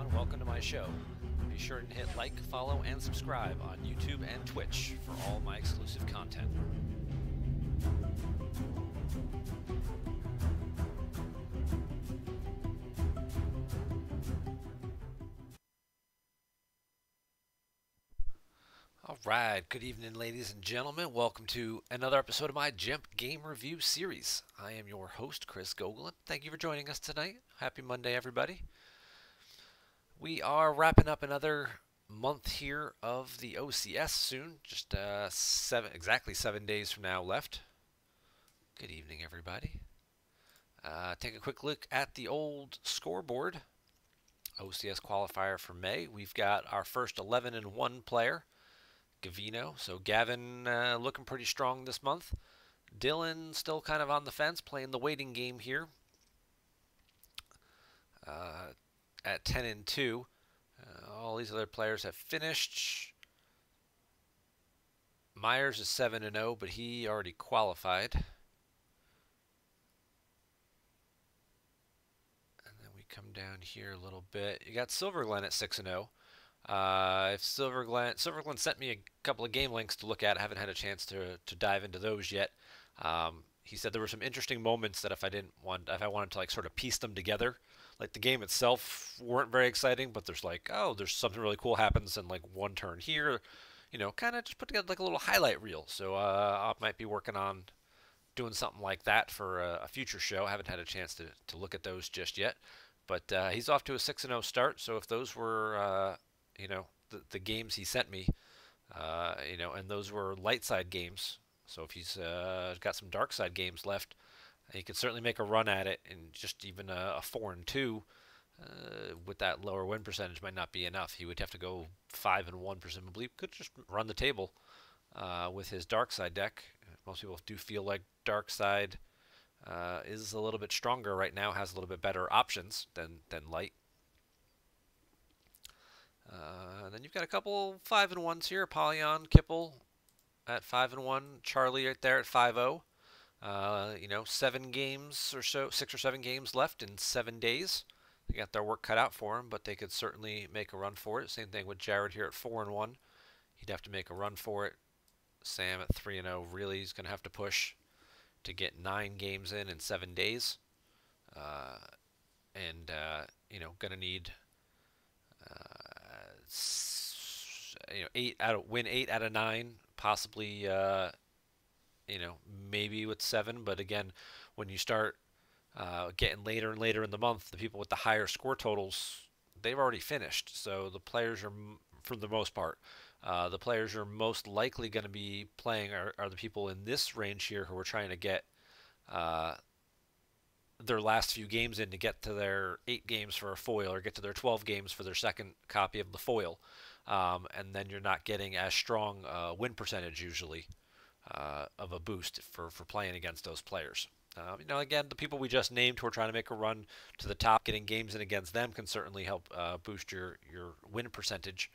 everyone. Welcome to my show. Be sure to hit like, follow, and subscribe on YouTube and Twitch for all my exclusive content. Alright, good evening ladies and gentlemen. Welcome to another episode of my GEMP Game Review Series. I am your host, Chris Gogolin. Thank you for joining us tonight. Happy Monday, everybody. We are wrapping up another month here of the OCS soon. Just exactly 7 days from now left. Good evening, everybody. Take a quick look at the old scoreboard. OCS qualifier for May. We've got our first 11-1 player, Gavino. So Gavin looking pretty strong this month. Dylan still kind of on the fence, playing the waiting game here. At 10-2. All these other players have finished. Myers is 7-0, but he already qualified. And then we come down here a little bit. You got Silverglen at 6-0. If Silverglen sent me a couple of game links to look at. I haven't had a chance to dive into those yet. He said there were some interesting moments that if I wanted to like sort of piece them together, like the game itself weren't very exciting, but there's like, oh, there's something really cool happens in like one turn here, you know, kind of just put together like a little highlight reel. So I might be working on doing something like that for a future show. I haven't had a chance to look at those just yet, but he's off to a 6-0 start. So if those were you know, the games he sent me, you know, and those were light side games. So if he's got some dark side games left, he could certainly make a run at it. And just even a 4-2 with that lower win percentage might not be enough. He would have to go 5-1 presumably. Could just run the table with his dark side deck. Most people do feel like dark side is a little bit stronger right now, has a little bit better options than light. Then you've got a couple 5-1s here. Apollyon, Kipple at 5-1. Charlie right there at 5-0. You know, 7 games or so, 6 or 7 games left in 7 days. They got their work cut out for them, but they could certainly make a run for it. Same thing with Jared here at 4-1. He'd have to make a run for it. Sam at 3-0 really is going to have to push to get 9 games in 7 days. You know, going to need you know, win 8 out of 9, possibly you know, maybe with 7, but again, when you start getting later and later in the month, the people with the higher score totals, they've already finished. So the players are, for the most part, the players are most likely going to be playing are the people in this range here who are trying to get their last few games in to get to their 8 games for a foil or get to their 12 games for their second copy of the foil. And then you're not getting as strong win percentage usually of a boost for playing against those players. You know, again, the people we just named who are trying to make a run to the top, getting games in against them can certainly help boost your win percentage.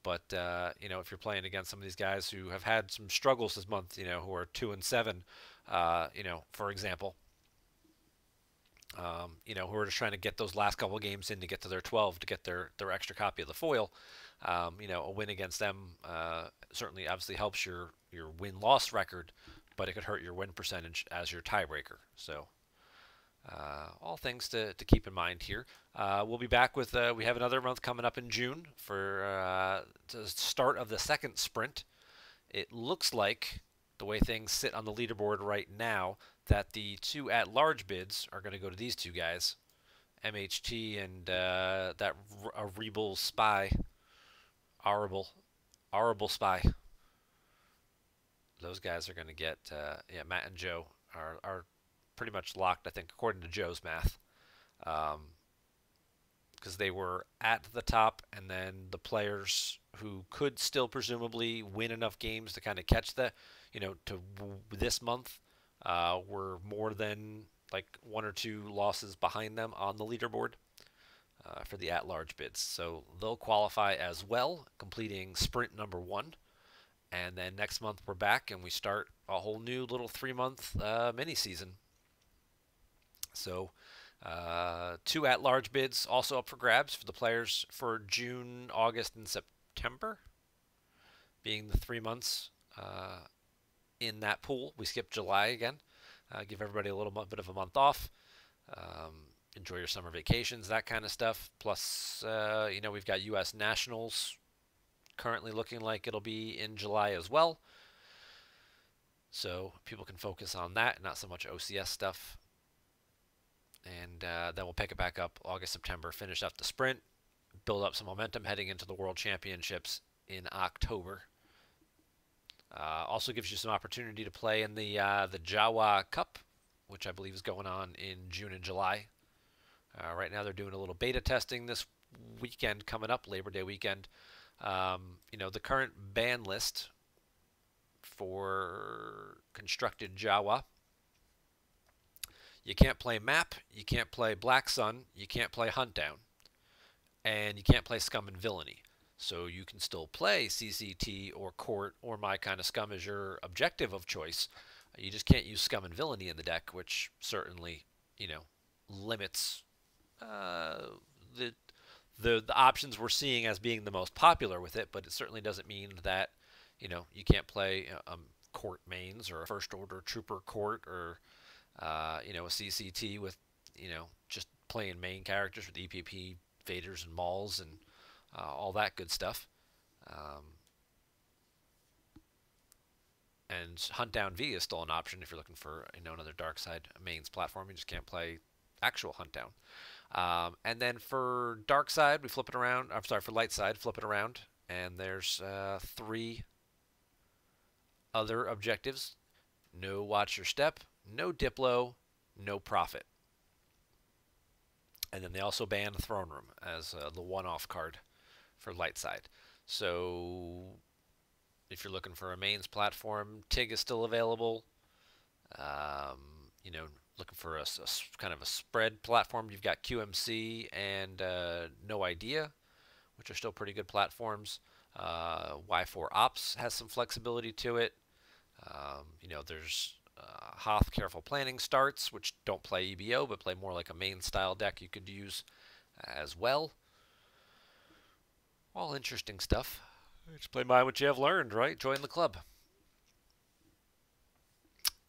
But you know, if you're playing against some of these guys who have had some struggles this month, you know, who are 2-7, you know, for example, you know, who are just trying to get those last couple of games in to get to their 12 to get their extra copy of the foil. You know, a win against them certainly obviously helps your win-loss record, but it could hurt your win percentage as your tiebreaker. So all things to keep in mind here. We'll be back with, we have another month coming up in June for the start of the second sprint. It looks like, the way things sit on the leaderboard right now, that the 2 at-large bids are going to go to these 2 guys, MHT and that Arable Spy. Arable Spy. Those guys are going to get, yeah, Matt and Joe are pretty much locked, I think, according to Joe's math. Because they were at the top, and then the players who could still presumably win enough games to kind of catch the, you know, to this month were more than like 1 or 2 losses behind them on the leaderboard for the at-large bids. So they'll qualify as well, completing sprint number 1. And then next month we're back and we start a whole new little 3-month mini season. So Two at-large bids also up for grabs for the players for June, August, and September, being the 3 months in that pool. We skipped July again. Give everybody a little bit of a month off. Enjoy your summer vacations, that kind of stuff. Plus, we've got U.S. Nationals currently looking like it'll be in July as well. So people can focus on that, not so much OCS stuff. And then we'll pick it back up August, September, finish up the sprint, build up some momentum heading into the World Championships in October. Also gives you some opportunity to play in the Jawa Cup, which I believe is going on in June and July. Right now they're doing a little beta testing this weekend coming up, Labor Day weekend. The current ban list for constructed Jawa. You can't play Map, you can't play Black Sun, you can't play Hunt Down, and you can't play Scum and Villainy. So you can still play CCT or Court or My Kind of Scum as your objective of choice. You just can't use Scum and Villainy in the deck, which certainly, limits the options we're seeing as being the most popular with it. But it certainly doesn't mean that, you can't play Court mains or a First Order Trooper Court or a CCT with, just playing main characters with EPP, Vaders, and Mauls, and all that good stuff. And Hunt Down V is still an option if you're looking for, another dark side mains platform. You just can't play actual Hunt Down. And then for dark side, we flip it around. I'm sorry, for light side, flip it around, and there's 3 other objectives: no Watch Your Step, no Diplo, no Profit. And then they also banned Throne Room as the one-off card for light side. So if you're looking for a mains platform, TIG is still available. Looking for a kind of a spread platform, you've got QMC and No Idea, which are still pretty good platforms. Y4 Ops has some flexibility to it. There's Hoth Careful Planning starts, which don't play EBO, but play more like a main style deck you could use as well. All interesting stuff. Just play by what you have learned, right? Join the club.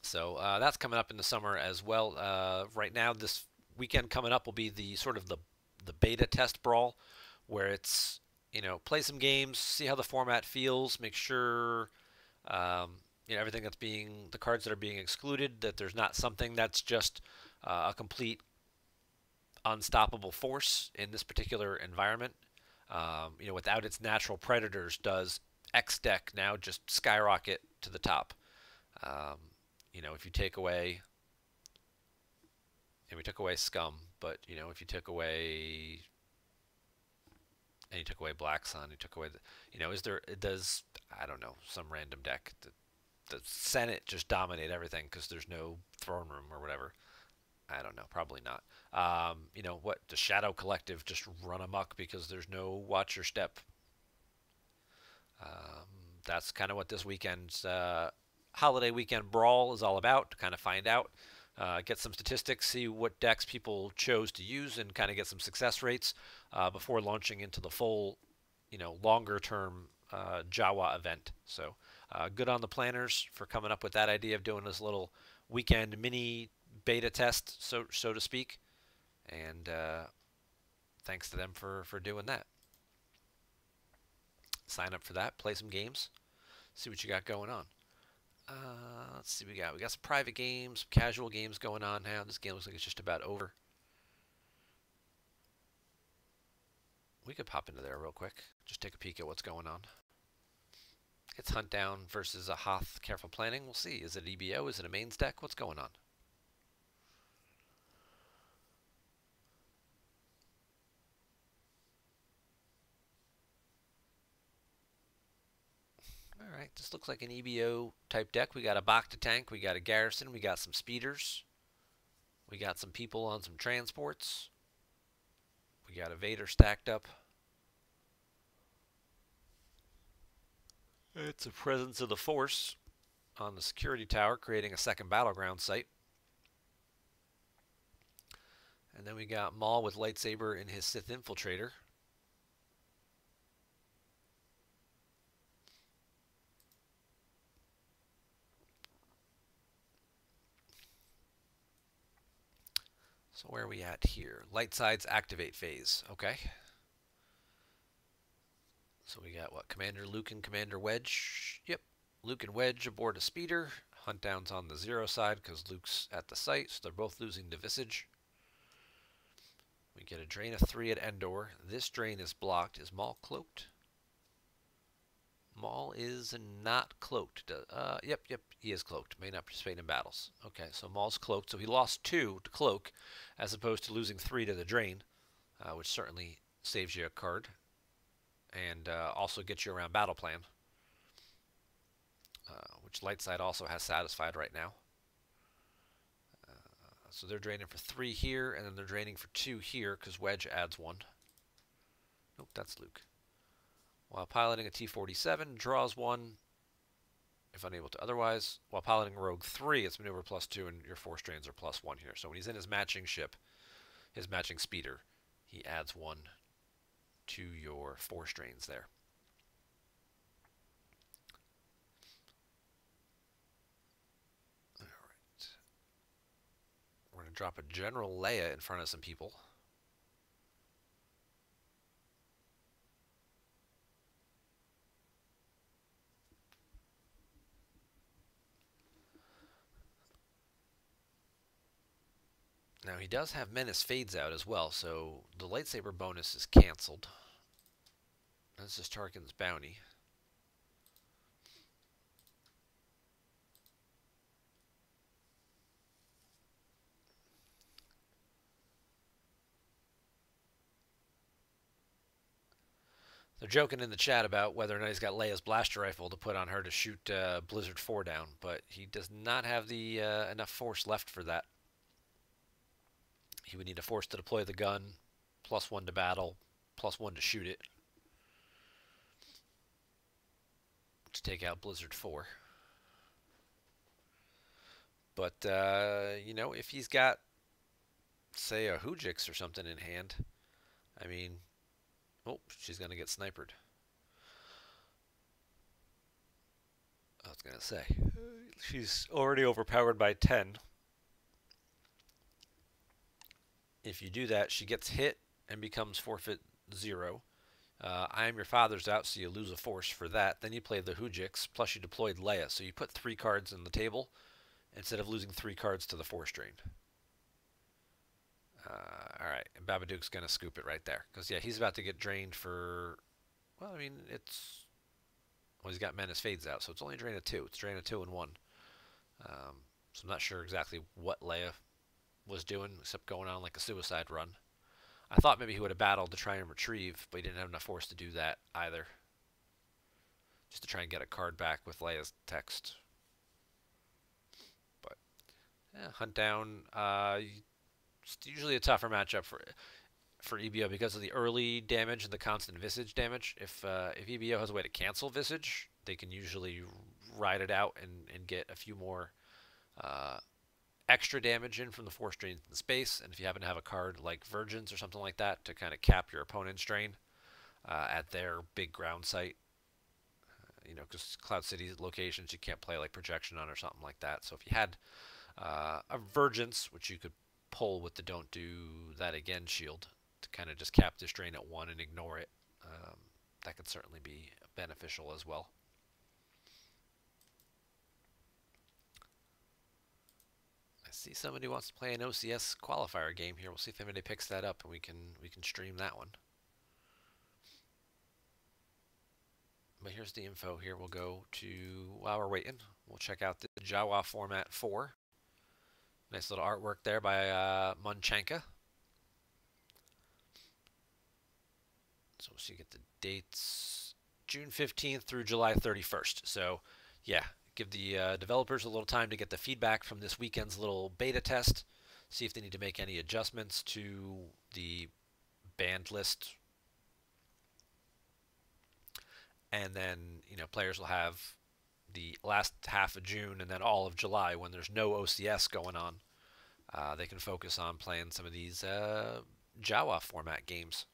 So that's coming up in the summer as well. Right now, this weekend coming up will be the sort of the beta test brawl, where it's, play some games, see how the format feels, make sure everything that's the cards that are being excluded, that there's not something that's just a complete unstoppable force in this particular environment. Without its natural predators, does X deck now just skyrocket to the top? If you take away, and we took away Scum, but if you took away, and you took away Black Sun, you took away does I don't know, some random deck, the Senate just dominate everything because there's no Throne Room or whatever? I don't know, probably not. What, the Shadow Collective just run amok because there's no Watch Your Step? That's kind of what this weekend's holiday weekend brawl is all about, to kind of find out, get some statistics, see what decks people chose to use, and kind of get some success rates before launching into the full, longer term Jawa event. So good on the planners for coming up with that idea of doing this little weekend mini beta test, so to speak. And thanks to them for doing that. Sign up for that, play some games, see what you got going on. Let's see, we got some private games, some casual games going on now. This game looks like it's just about over. We could pop into there real quick, just take a peek at what's going on. It's Hunt Down versus a Hoth Careful Planning. We'll see. Is it EBO? Is it a mains deck? What's going on? Alright, this looks like an EBO type deck. We got a Bacta tank, we got a Garrison, we got some speeders, we got some people on some transports, we got a Vader stacked up. It's a presence of the Force on the security tower, creating a second battleground site. And then we got Maul with lightsaber in his Sith Infiltrator. So where are we at here? Light sides activate phase. Okay. So we got what? Commander Luke and Commander Wedge. Yep. Luke and Wedge aboard a speeder. Hunt down's on the 0 side because Luke's at the site, so they're both losing to Visage. We get a drain of 3 at Endor. This drain is blocked. Is Maul cloaked? Maul is not cloaked. Yep, he is cloaked. May not participate in battles. Okay, so Maul's cloaked. So he lost 2 to cloak, as opposed to losing 3 to the drain, which certainly saves you a card, and also gets you around battle plan, which Lightside also has satisfied right now. So they're draining for 3 here, and then they're draining for 2 here because Wedge adds 1. Nope, that's Luke. While piloting a T-47, draws 1 if unable to otherwise. While piloting Rogue 3, it's maneuver +2, and your force drains are +1 here. So when he's in his matching ship, his matching speeder, he adds 1 to your force drains there. Alright. We're going to drop a General Leia in front of some people. Now he does have Menace Fades out as well, so the lightsaber bonus is cancelled. This is Tarkin's bounty. They're joking in the chat about whether or not he's got Leia's blaster rifle to put on her to shoot Blizzard 4 down, but he does not have the enough force left for that. He would need a force to deploy the gun, +1 to battle, +1 to shoot it, to take out Blizzard 4. But, you know, if he's got, say, a Hoojix or something in hand, I mean, oh, she's going to get sniped. I was going to say, she's already overpowered by 10. If you do that, she gets hit and becomes forfeit 0. I am your father's out, so you lose a force for that. Then you play the Hoojix, plus you deployed Leia. So you put 3 cards on the table instead of losing 3 cards to the force drain. Alright, and Babadook's going to scoop it right there. Because, yeah, he's about to get drained for... Well, I mean, it's... Well, he's got Menace Fades out, so it's only a drain of 2. It's a drain of 2 and 1. So I'm not sure exactly what Leia was doing, except going on like a suicide run. I thought maybe he would have battled to try and retrieve, but he didn't have enough force to do that either. Just to try and get a card back with Leia's text. But, yeah, hunt down. It's usually a tougher matchup for EBO because of the early damage and the constant Visage damage. If EBO has a way to cancel Visage, they can usually ride it out and get a few more extra damage in from the force drains in space. And if you happen to have a card like Virgins or something like that to kind of cap your opponent's drain at their big ground site, you know, because Cloud City locations you can't play like Projection on or something like that. So if you had a Virgins, which you could pull with the Don't Do That Again shield to kind of just cap this drain at 1 and ignore it, that could certainly be beneficial as well. I see somebody wants to play an OCS qualifier game here. We'll see if anybody picks that up and we can stream that one. But here's the info here. We'll go to, while we're waiting, we'll check out the Jawa Format 4. Nice little artwork there by Munchenka. So you get the dates, June 15th through July 31st. So yeah, give the developers a little time to get the feedback from this weekend's little beta test, see if they need to make any adjustments to the banned list. And then, you know, players will have the last half of June and then all of July when there's no OCS going on they can focus on playing some of these Jawa format games.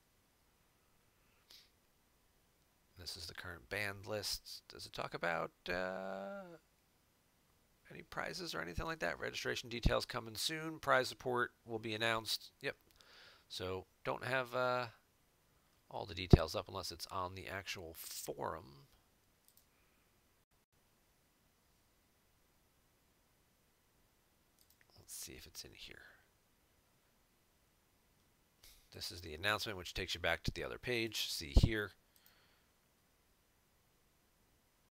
This is the current banned list. Does it talk about any prizes or anything like that? Registration details coming soon. Prize support will be announced. Yep. So don't have all the details up unless it's on the actual forum. Let's see if it's in here. This is the announcement, which takes you back to the other page. See here.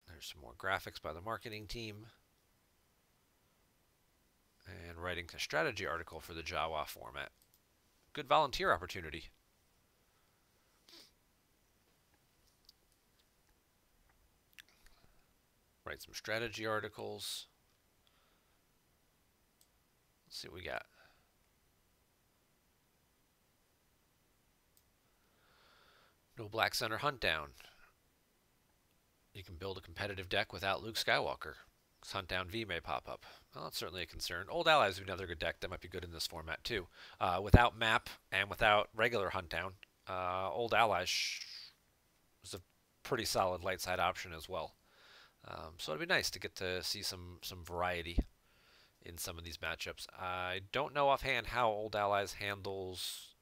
There's some more graphics by the marketing team. And writing a strategy article for the Jawa format. Good volunteer opportunity. Write some strategy articles. Let's see what we got. No Black Center Hunt Down. You can build a competitive deck without Luke Skywalker. Hunt Down V may pop up. Well, that's certainly a concern. Old Allies would be another good deck that might be good in this format too. Without map and without regular Hunt Down, Old Allies is a pretty solid light side option as well. So it'd be nice to get to see some variety in some of these matchups. I don't know offhand how Old Allies handles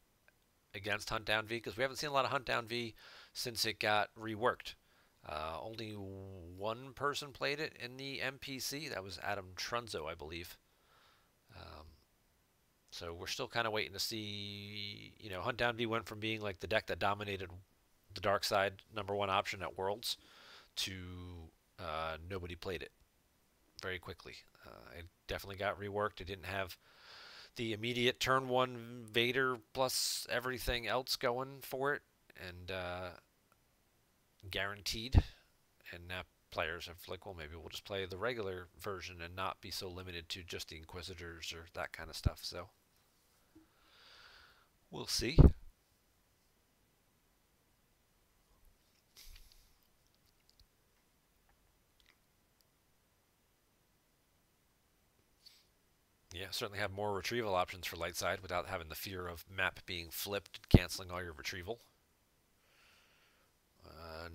against Hunt Down V, because we haven't seen a lot of Hunt Down V since it got reworked. Only one person played it in the MPC. That was Adam Trunzo, I believe. So we're still kind of waiting to see. You know, Hunt Down V went from being like the deck that dominated the dark side #1 option at Worlds to nobody played it very quickly. It definitely got reworked. It didn't have the immediate turn 1 Vader plus everything else going for it, and guaranteed. And now players have like, well, maybe we'll just play the regular version and not be so limited to just the Inquisitors or that kind of stuff. So we'll see. Yeah, certainly have more retrieval options for light side without having the fear of map being flipped and canceling all your retrieval.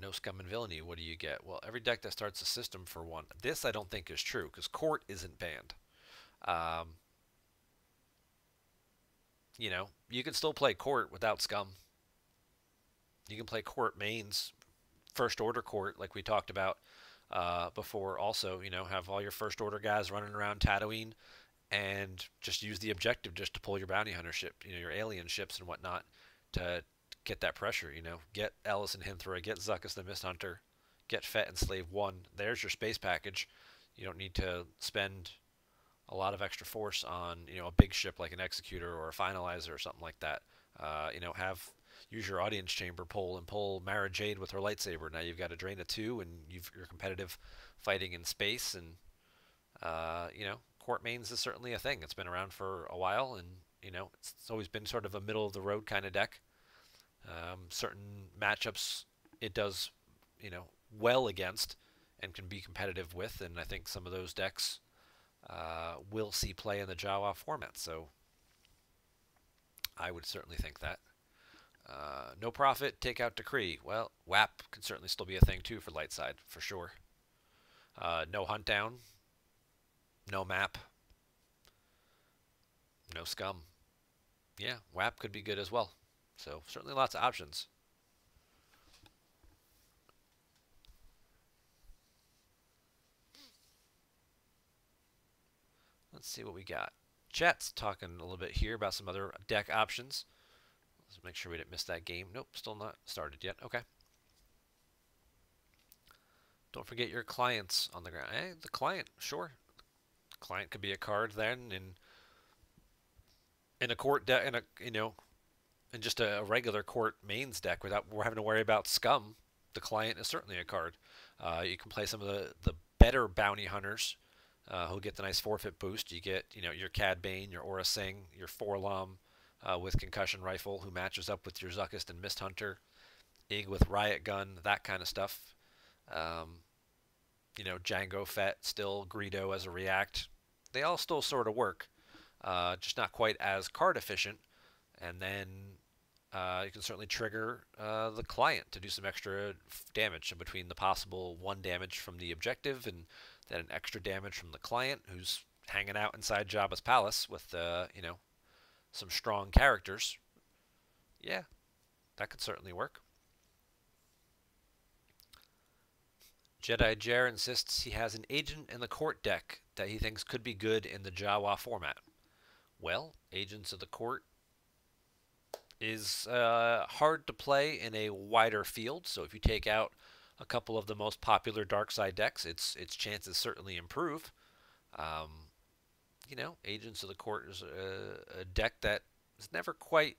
No scum and villainy. What do you get? Well, every deck that starts a system for one. This I don't think is true because court isn't banned. You know, you can still play court without scum. You can play court mains, first order court, like we talked about before. Also, you know, have all your first order guys running around Tatooine and just use the objective just to pull your bounty hunter ship, you know, your alien ships and whatnot to get that pressure. You know, get Ellis and Hinthra, get Zuckuss the Mist Hunter, get Fett and Slave 1. There's your space package. You don't need to spend a lot of extra force on, you know, a big ship like an Executor or a Finalizer or something like that. You know, use your audience chamber pull Mara Jade with her lightsaber. Now you've got a drain of 2 and you're competitive fighting in space. And you know, court mains is certainly a thing. It's been around for a while, and you know, it's always been sort of a middle of the road kind of deck. Certain matchups it does, you know, well against and can be competitive with, and I think some of those decks will see play in the Jawa format. So I would certainly think that. No profit, take out decree. Well, WAP could certainly still be a thing too for light side, for sure. No hunt down, no map, no scum. Yeah, WAP could be good as well. So certainly lots of options. Let's see what we got. Chat's talking a little bit here about some other deck options. Let's make sure we didn't miss that game. Nope, still not started yet. Okay. Don't forget your clients on the ground. The client, sure. The client could be a card then in a court deck, in just a regular court mains deck without having to worry about scum. The client is certainly a card. You can play some of the better bounty hunters who get the nice forfeit boost. You get, you know, your Cad Bane, your Aura Singh, your Forlom with concussion rifle, who matches up with your Zuckuss and Mist Hunter, Ig with riot gun, that kind of stuff. You know, Django Fett, still Greedo as a react. They all still sort of work. just not quite as card efficient. And then you can certainly trigger the client to do some extra damage. So between the possible 1 damage from the objective and then an extra damage from the client who's hanging out inside Jabba's palace with, some strong characters. Yeah, that could certainly work. Jedi Jer insists he has an agent in the court deck that he thinks could be good in the Jawa format. Well, Agents of the Court is hard to play in a wider field, so if you take out a couple of the most popular dark side decks, its chances certainly improve. Um, Agents of the Court is a deck that has never quite,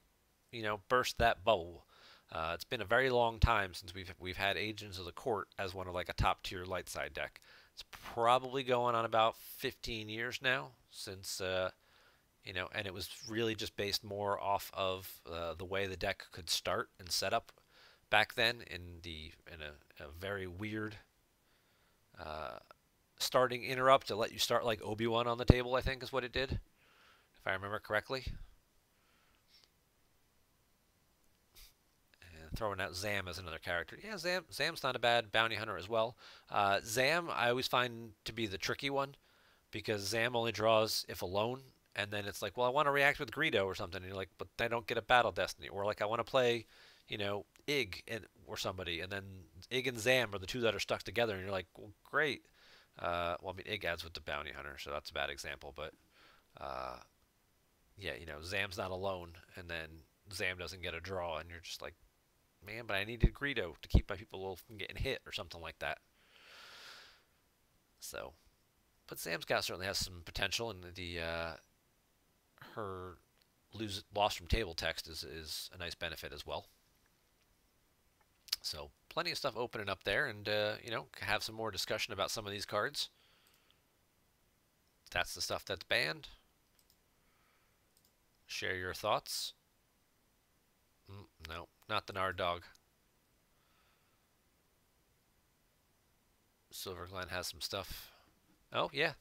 burst that bubble. It's been a very long time since we've had Agents of the Court as one of like a top tier light side deck. It's probably going on about 15 years now since and it was really just based more off of the way the deck could start and set up back then in a very weird starting interrupt to let you start like Obi-Wan on the table, I think is what it did, if I remember correctly. And throwing out Zam as another character. Yeah, Zam's not a bad bounty hunter as well. Zam I always find to be the tricky one because Zam only draws if alone, and then it's like, well, I want to react with Greedo or something, and you're like, but I don't get a Battle Destiny, or like I want to play, Ig or somebody, and then Ig and Zam are the two that are stuck together, and you're like, well, great. Well, I mean, Ig adds with the Bounty Hunter, so that's a bad example, but uh, yeah, Zam's not alone, and then Zam doesn't get a draw, and you're just like, man, but I needed Greedo to keep my people from getting hit or something like that. So, but Sam's got certainly has some potential, and the her loss from table text is a nice benefit as well. So plenty of stuff opening up there, and have some more discussion about some of these cards. That's the stuff that's banned. Share your thoughts. No, not the Nard Dog. Silver Glen has some stuff. Oh yeah,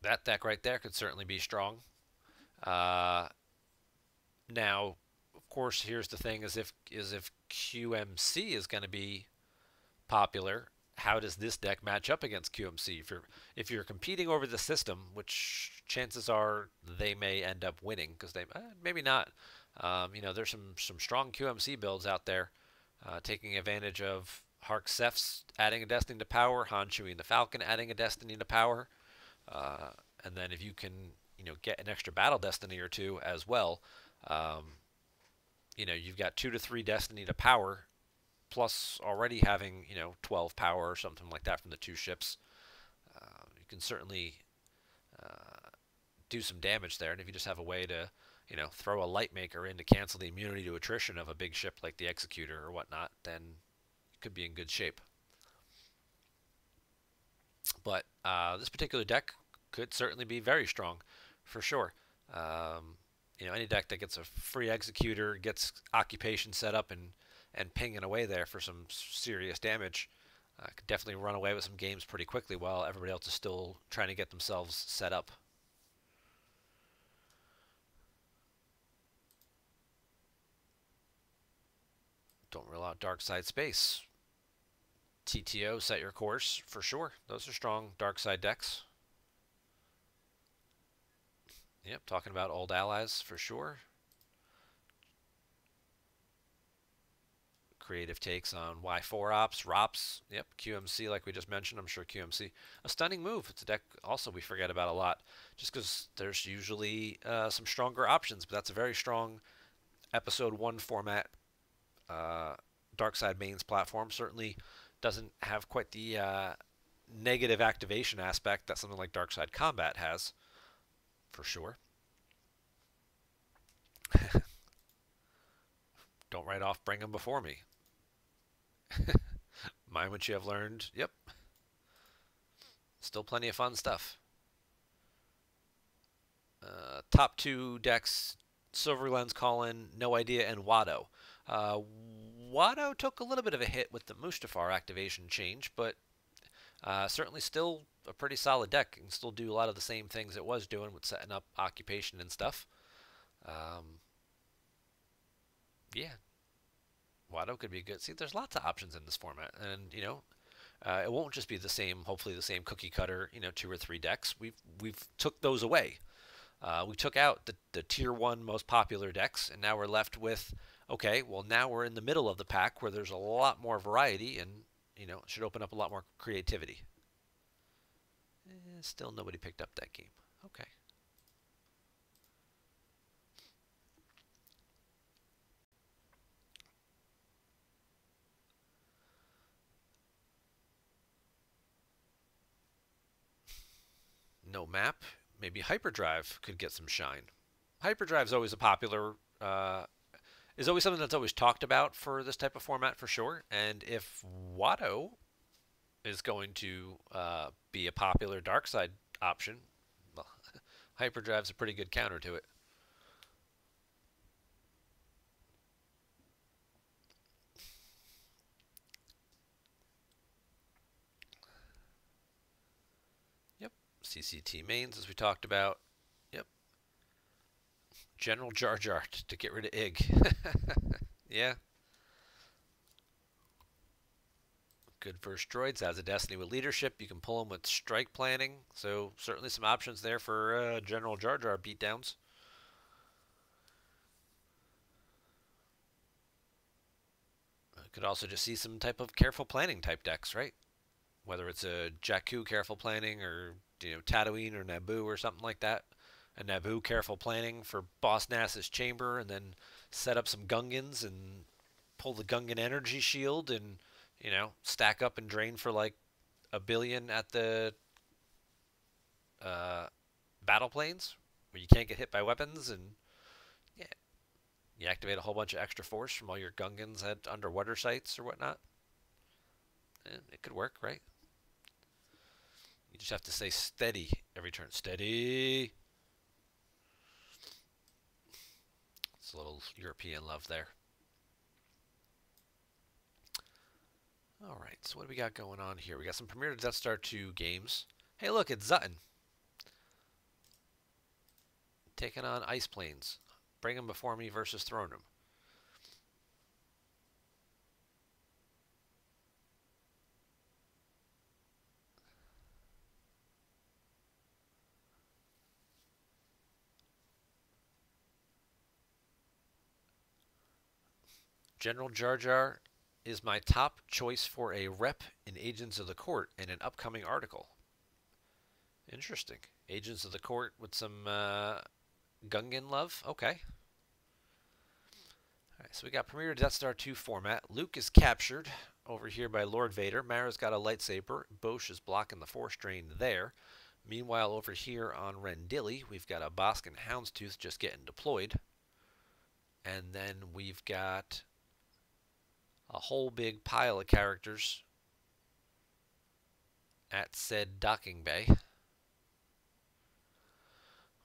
that deck right there could certainly be strong. Now, of course, here's the thing: is if QMC is going to be popular, how does this deck match up against QMC? If you're competing over the system, which chances are they may end up winning because they maybe not. There's some strong QMC builds out there, taking advantage of Hark Seth's adding a Destiny to power, Han Chewie and the Falcon adding a Destiny to power, and then if you can get an extra Battle Destiny or two as well, you've got 2 to 3 Destiny to power, plus already having 12 power or something like that from the 2 ships. You can certainly do some damage there, and if you just have a way to throw a light maker in to cancel the immunity to attrition of a big ship like the Executor or whatnot, then you could be in good shape. But this particular deck could certainly be very strong, for sure. Any deck that gets a free Executor, gets Occupation set up and pinging away there for some serious damage, could definitely run away with some games pretty quickly while everybody else is still trying to get themselves set up. Don't rule out Dark Side Space. TTO, set your course, for sure. Those are strong Dark Side decks. Yep, talking about old allies, for sure. Creative takes on Y4 ops, ROPS. Yep, QMC, like we just mentioned. I'm sure QMC. A stunning move. It's a deck also we forget about a lot, just because there's usually some stronger options, but that's a very strong Episode 1 format. Dark Side mains platform certainly doesn't have quite the negative activation aspect that something like Dark Side Combat has, for sure. Don't write off Bring 'em before me. Mind what you have learned. Yep. Still plenty of fun stuff. Top 2 decks, Silver Lens Call-In, No Idea, and Watto. Watto took a little bit of a hit with the Mustafar activation change, but Certainly still a pretty solid deck. Can still do a lot of the same things it was doing with setting up occupation and stuff. Um, yeah, Watto could be good. See, there's lots of options in this format, and it won't just be the same. Hopefully, the same cookie cutter. 2 or 3 decks. We've took those away. We took out the tier one most popular decks, and now we're left with okay. Well, now we're in the middle of the pack where there's a lot more variety, and it should open up a lot more creativity. Still nobody picked up that game. Okay. No map. Maybe Hyperdrive could get some shine. Hyperdrive's always a popular, is always something that's always talked about for this type of format for sure. And if Watto is going to be a popular dark side option, well, Hyperdrive's a pretty good counter to it. Yep. CCT mains, as we talked about. Yep. General Jar Jar to get rid of Ig. Yeah. Good first droids. Has a Destiny with leadership. You can pull them with strike planning. So certainly some options there for General Jar Jar beatdowns. Could also just see some type of careful planning type decks, right? Whether it's a Jakku careful planning or Tatooine or Naboo or something like that. A Naboo careful planning for Boss Nass's chamber, and then set up some Gungans and pull the Gungan energy shield and stack up and drain for like a billion at the uh, battle planes where you can't get hit by weapons, and yeah, you activate a whole bunch of extra force from all your Gungans at underwater sites or whatnot. And it could work, right? You just have to say steady every turn. Steady. It's a little European love there. All right, so what do we got going on here? We got some Premier to Death Star 2 games. Hey, look, it's Zutton. Taking on Ice Planes. Bring them before me versus Throne Room. General Jar Jar is my top choice for a rep in Agents of the Court in an upcoming article. Interesting. Agents of the Court with some Gungan love? Okay. Alright, so we got Premier Death Star 2 format. Luke is captured over here by Lord Vader. Mara's got a lightsaber. Bosch is blocking the Force drain there. Meanwhile, over here on Rendili, we've got a Boskin Houndstooth just getting deployed. And then we've got a whole big pile of characters at said docking bay.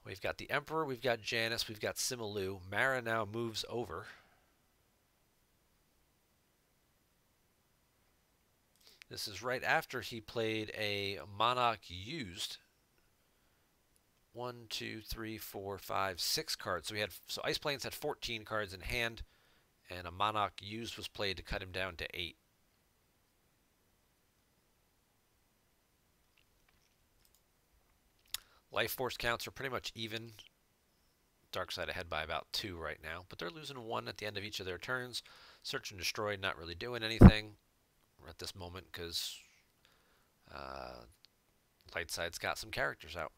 We've got the Emperor, we've got Janice, we've got Simalu. Mara now moves over. This is right after he played a Monarch used. 1, 2, 3, 4, 5, 6 cards. So Ice Plains had 14 cards in hand, and a Monarch used was played to cut him down to 8. Life Force counts are pretty much even. Dark Side ahead by about 2 right now, but they're losing 1 at the end of each of their turns. Search and Destroy not really doing anything at this moment because Light Side's got some characters out.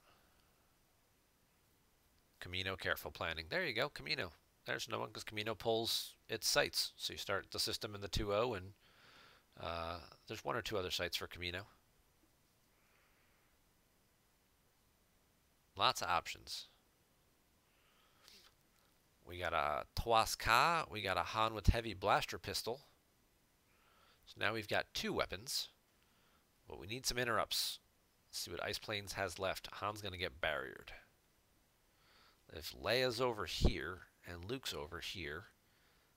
Camino careful planning. There you go, Camino. There's no one because Camino pulls its sites. So you start the system in the 2-0, and there's 1 or 2 other sites for Camino. Lots of options. We got a Tuaska. We got a Han with heavy blaster pistol. So now we've got 2 weapons. But we need some interrupts. Let's see what Ice Plains has left. Han's going to get barriered. If Leia's over here and Luke's over here,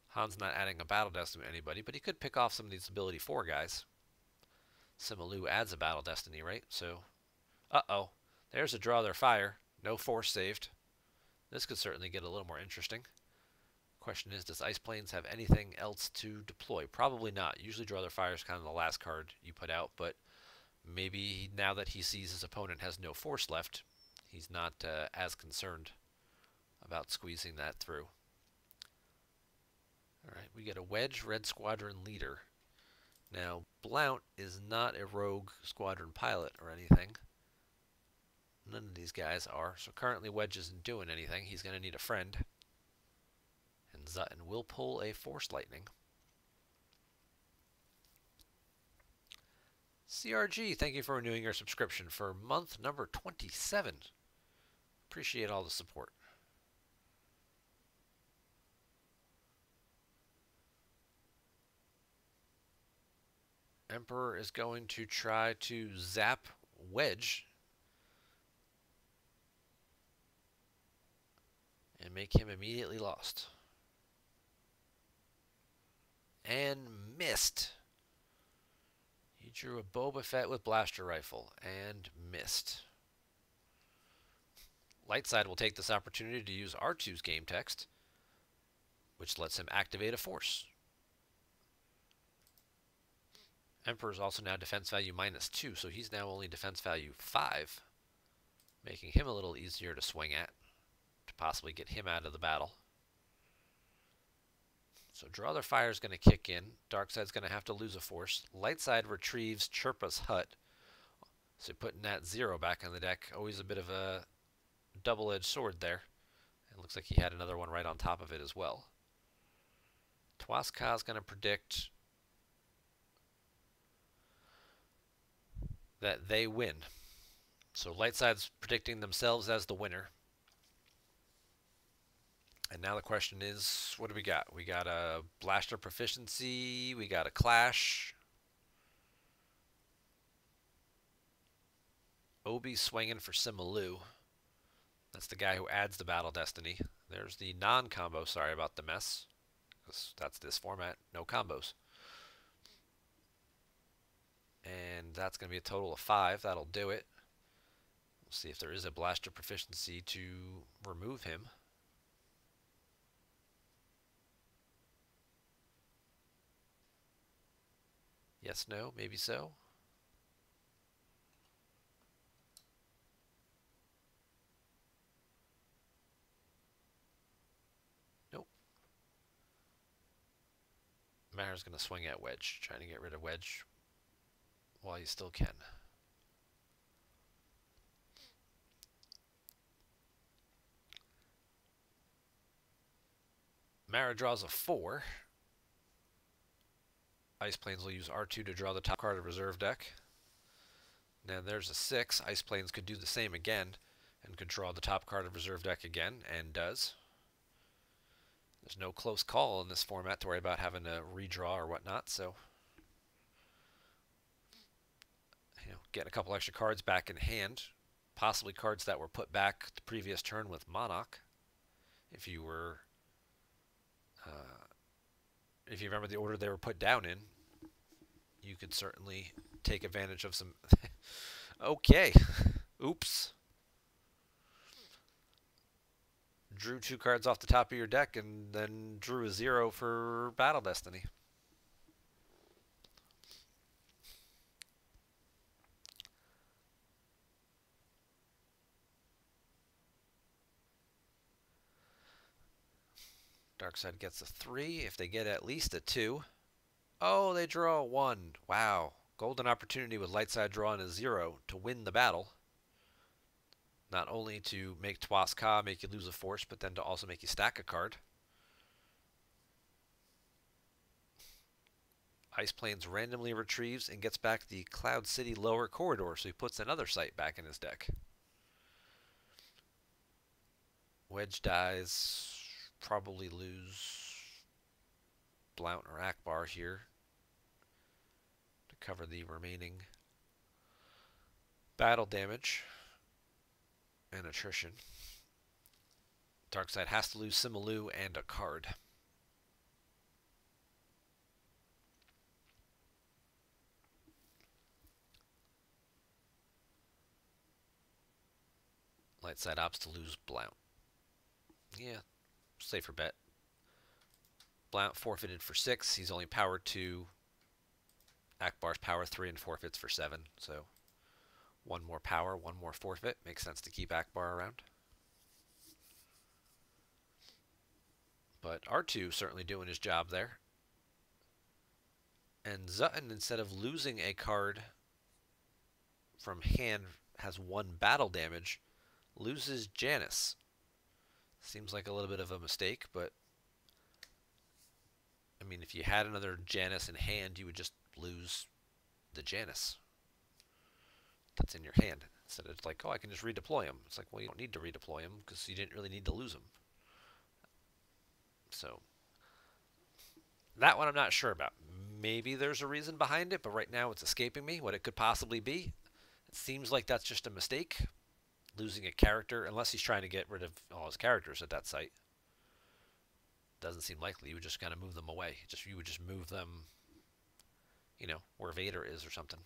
Han's not adding a battle desk to anybody, but he could pick off some of these ability 4 guys. Simalu adds a Battle Destiny, right? So, uh-oh. There's a Draw Their Fire. No force saved. This could certainly get a little more interesting. Question is, does Ice Plains have anything else to deploy? Probably not. Usually Draw Their Fire is kind of the last card you put out, but maybe now that he sees his opponent has no force left, he's not as concerned about squeezing that through. Alright, we get a Wedge Red Squadron Leader. Now, Blount is not a rogue squadron pilot or anything. None of these guys are. So currently Wedge isn't doing anything. He's going to need a friend. And Zutton will pull a Force Lightning. CRG, thank you for renewing your subscription for month number 27. Appreciate all the support. Emperor is going to try to zap Wedge and make him immediately lost. And missed. He drew a Boba Fett with blaster rifle and missed. Lightside will take this opportunity to use R2's game text, which lets him activate a force. Emperor's also now defense value -2, so he's now only defense value 5, making him a little easier to swing at, to possibly get him out of the battle. So Draw Their Fire is going to kick in. Darkside's going to have to lose a force. Lightside retrieves Chirpa's hut, so putting that 0 back on the deck. Always a bit of a double-edged sword there. It looks like he had another one right on top of it as well. Twaska is going to predict that they win. So Lightside's predicting themselves as the winner. And now the question is, what do we got? We got a Blaster Proficiency, we got a Clash. Obi swinging for Simalu. That's the guy who adds the Battle Destiny. There's the non-combo, sorry about the mess. Because that's this format, no combos. And that's going to be a total of 5. That'll do it. We'll see if there is a Blaster Proficiency to remove him. Yes, no, maybe so. Nope. Mara's going to swing at Wedge, trying to get rid of Wedge while you still can. Mara draws a 4. Ice Plains will use R2 to draw the top card of reserve deck. Now there's a 6. Ice Plains could do the same again and could draw the top card of reserve deck again, and does. There's no close call in this format to worry about having to redraw or whatnot, so getting a couple extra cards back in hand, possibly cards that were put back the previous turn with Monarch. If you remember the order they were put down in, you could certainly take advantage of some. Okay, oops. Drew 2 cards off the top of your deck and then drew a 0 for Battle Destiny. Darkside gets a 3. If they get at least a 2. Oh, they draw a 1. Wow. Golden opportunity with Lightside drawing a 0 to win the battle. Not only to make Twaska make you lose a force, but then to also make you stack a card. Ice Plains randomly retrieves and gets back the Cloud City lower corridor, so he puts another site back in his deck. Wedge dies. Probably lose Blount or Akbar here to cover the remaining battle damage and attrition. Darkside has to lose Simalu and a card. Light side opts to lose Blount. Yeah, safer bet. Blount forfeited for 6. He's only power 2. Akbar's power 3 and forfeits for 7. So one more power, one more forfeit. Makes sense to keep Akbar around. But R2 certainly doing his job there. And Zutton, instead of losing a card from hand, has 1 battle damage, loses Janus. Seems like a little bit of a mistake, but I mean, if you had another Janus in hand, you would just lose the Janus that's in your hand. Instead of like, oh, I can just redeploy him. It's like, well, you don't need to redeploy him because you didn't really need to lose him. So that one I'm not sure about. Maybe there's a reason behind it, but right now it's escaping me what it could possibly be. It seems like that's just a mistake. Losing a character, unless he's trying to get rid of all his characters at that site. Doesn't seem likely. You would just kind of move them away. You would just move them, you know, where Vader is or something.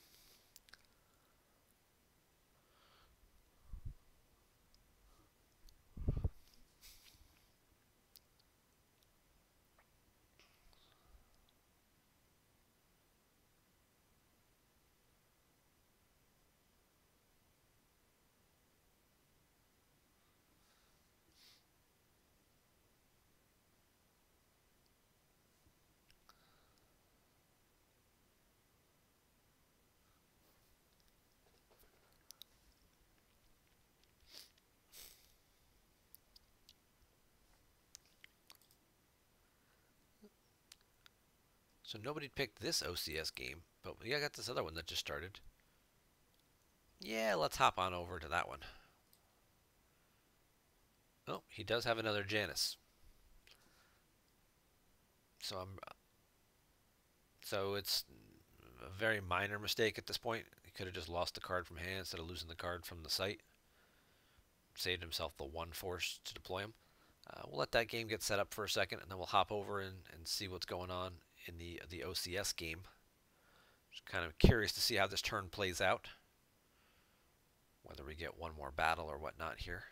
So nobody picked this OCS game, but we got this other one that just started. Yeah, let's hop on over to that one. Oh, he does have another Janus. So it's a very minor mistake at this point. He could have just lost the card from hand instead of losing the card from the site. Saved himself the 1 force to deploy him. We'll let that game get set up for a second, and then we'll hop over and see what's going on in the OCS game. Just kind of curious to see how this turn plays out. Whether we get one more battle or whatnot here.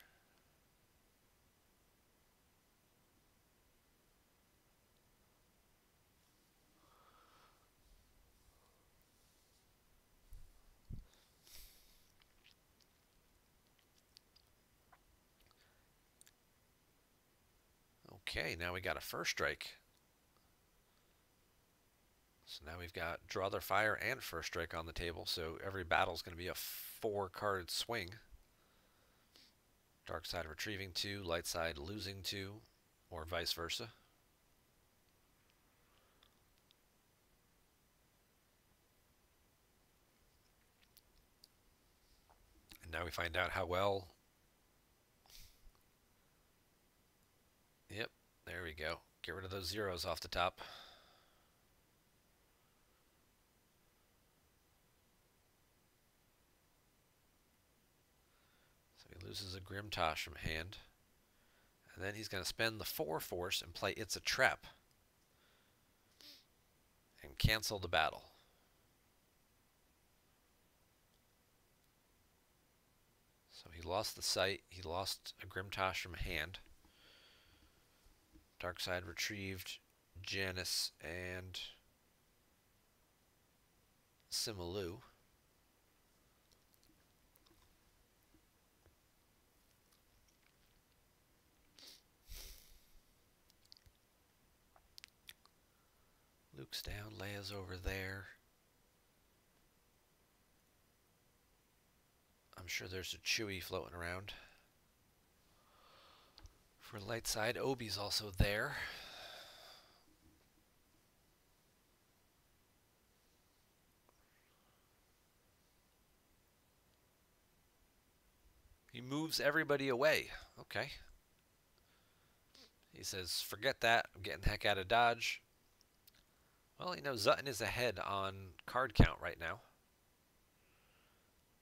Okay, now we got a first strike. So now we've got Draw Their Fire and First Strike on the table, so every battle is going to be a 4-card swing. Dark side retrieving 2, light side losing 2, or vice versa. And now we find out how well. Yep, there we go. Get rid of those zeros off the top. Loses a Grimtosh from hand. And then he's going to spend the 4 force and play It's a Trap. And cancel the battle. So he lost the site. He lost a Grimtosh from hand. Darkside retrieved Janus and Simalu. Luke's down, Leia's over there. I'm sure there's a Chewie floating around. For light side, Obi's also there. He moves everybody away. Okay. He says, forget that. I'm getting the heck out of Dodge. Well, you know, Zutton is ahead on card count right now.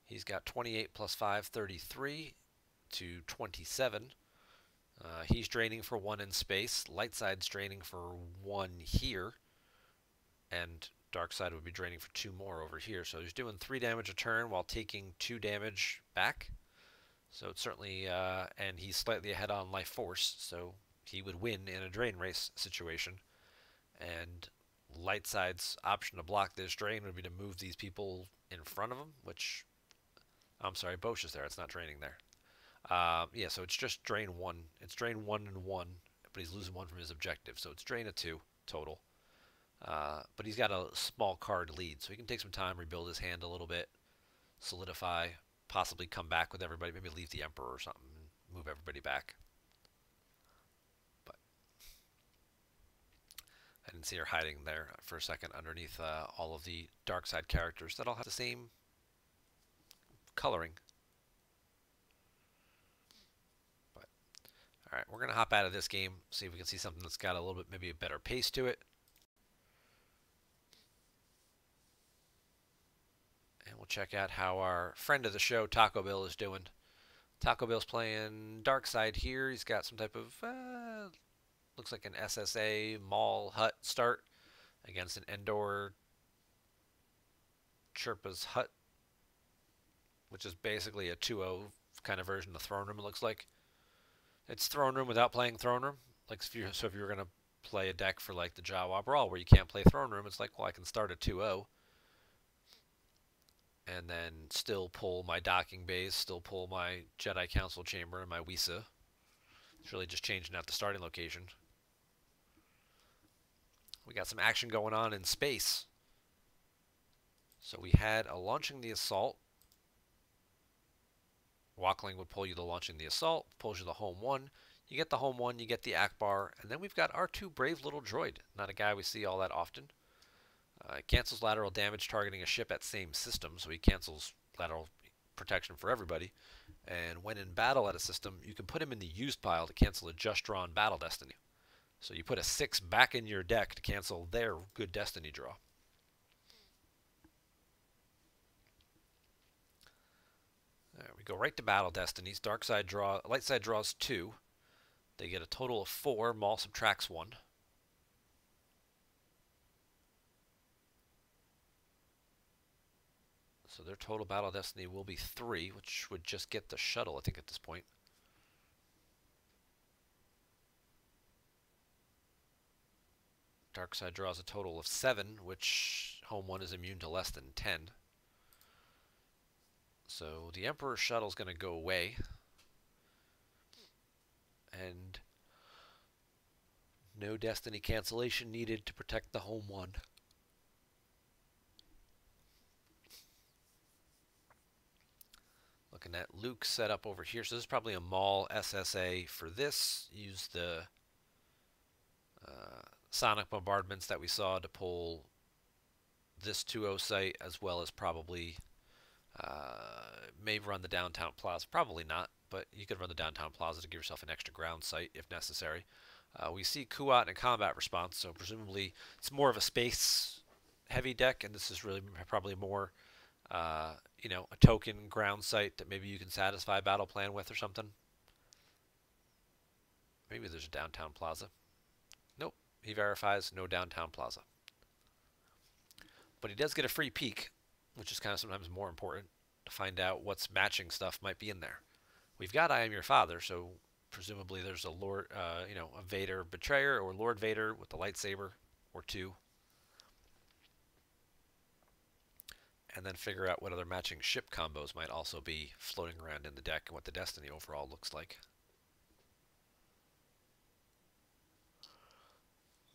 He's got 28 plus 5, 33 to 27. He's draining for 1 in space. Light side's draining for 1 here. And dark side would be draining for 2 more over here. So he's doing 3 damage a turn while taking 2 damage back. So it's certainly, and he's slightly ahead on life force, so he would win in a drain race situation. And light side's option to block this drain would be to move these people in front of him, which, I'm sorry, Bosch is there. It's not draining there. Yeah, so it's just drain one. It's drain 1 and 1, but he's losing one from his objective. So it's drain of 2 total. But he's got a small card lead, so he can take some time, rebuild his hand a little bit, solidify, possibly come back with everybody, maybe leave the Emperor or something, and move everybody back. But I didn't see her hiding there for a second underneath all of the dark side characters that all have the same coloring. But all right, we're gonna hop out of this game, see if we can see something that's got a little bit maybe a better pace to it. And we'll check out how our friend of the show, Taco Bill, is doing. Taco Bill's playing dark side here. He's got some type of, looks like an SSA mall hut start against an Endor Chirpa's hut, which is basically a 2-0 kind of version of Throne Room, it looks like. It's Throne Room without playing Throne Room. Like if you were going to play a deck for like the Jawa Brawl where you can't play Throne Room, it's like, well, I can start a 2-0 and then still pull my docking base, still pull my Jedi Council Chamber and my Wisa. It's really just changing out the starting location. We got some action going on in space. So we had a launching the assault. Walkling would pull you the launching the assault, pulls you the home one. You get the home one, you get the Akbar, and then we've got our 2 brave little droid. Not a guy we see all that often. It cancels lateral damage targeting a ship at same system, so he cancels lateral protection for everybody. And when in battle at a system, you can put him in the used pile to cancel a just drawn battle destiny. So you put a 6 back in your deck to cancel their good destiny draw. There we go right to battle destinies. Dark side draw, light side draws 2. They get a total of 4. Maul subtracts 1. So their total battle destiny will be 3, which would just get the shuttle, I think, at this point. Dark side draws a total of 7, which home 1 is immune to less than 10. So the Emperor shuttle is going to go away. And no destiny cancellation needed to protect the home 1. Looking at Luke's setup over here. So this is probably a Maul SSA for this. Use the sonic bombardments that we saw to pull this 2-0 site, as well as probably may run the downtown plaza. Probably not, but you could run the downtown plaza to give yourself an extra ground site if necessary. We see Kuat in a combat response, so presumably it's more of a space heavy deck, and this is really probably more you know, a token ground site that maybe you can satisfy battle plan with or something. Maybe there's a downtown plaza. Nope, he verifies no downtown plaza. But he does get a free peek, which is kind of sometimes more important to find out what's matching stuff might be in there. We've got I Am Your Father, so presumably there's a Lord, you know, a Vader Betrayer or Lord Vader with the lightsaber or 2. And then figure out what other matching ship combos might also be floating around in the deck and what the destiny overall looks like.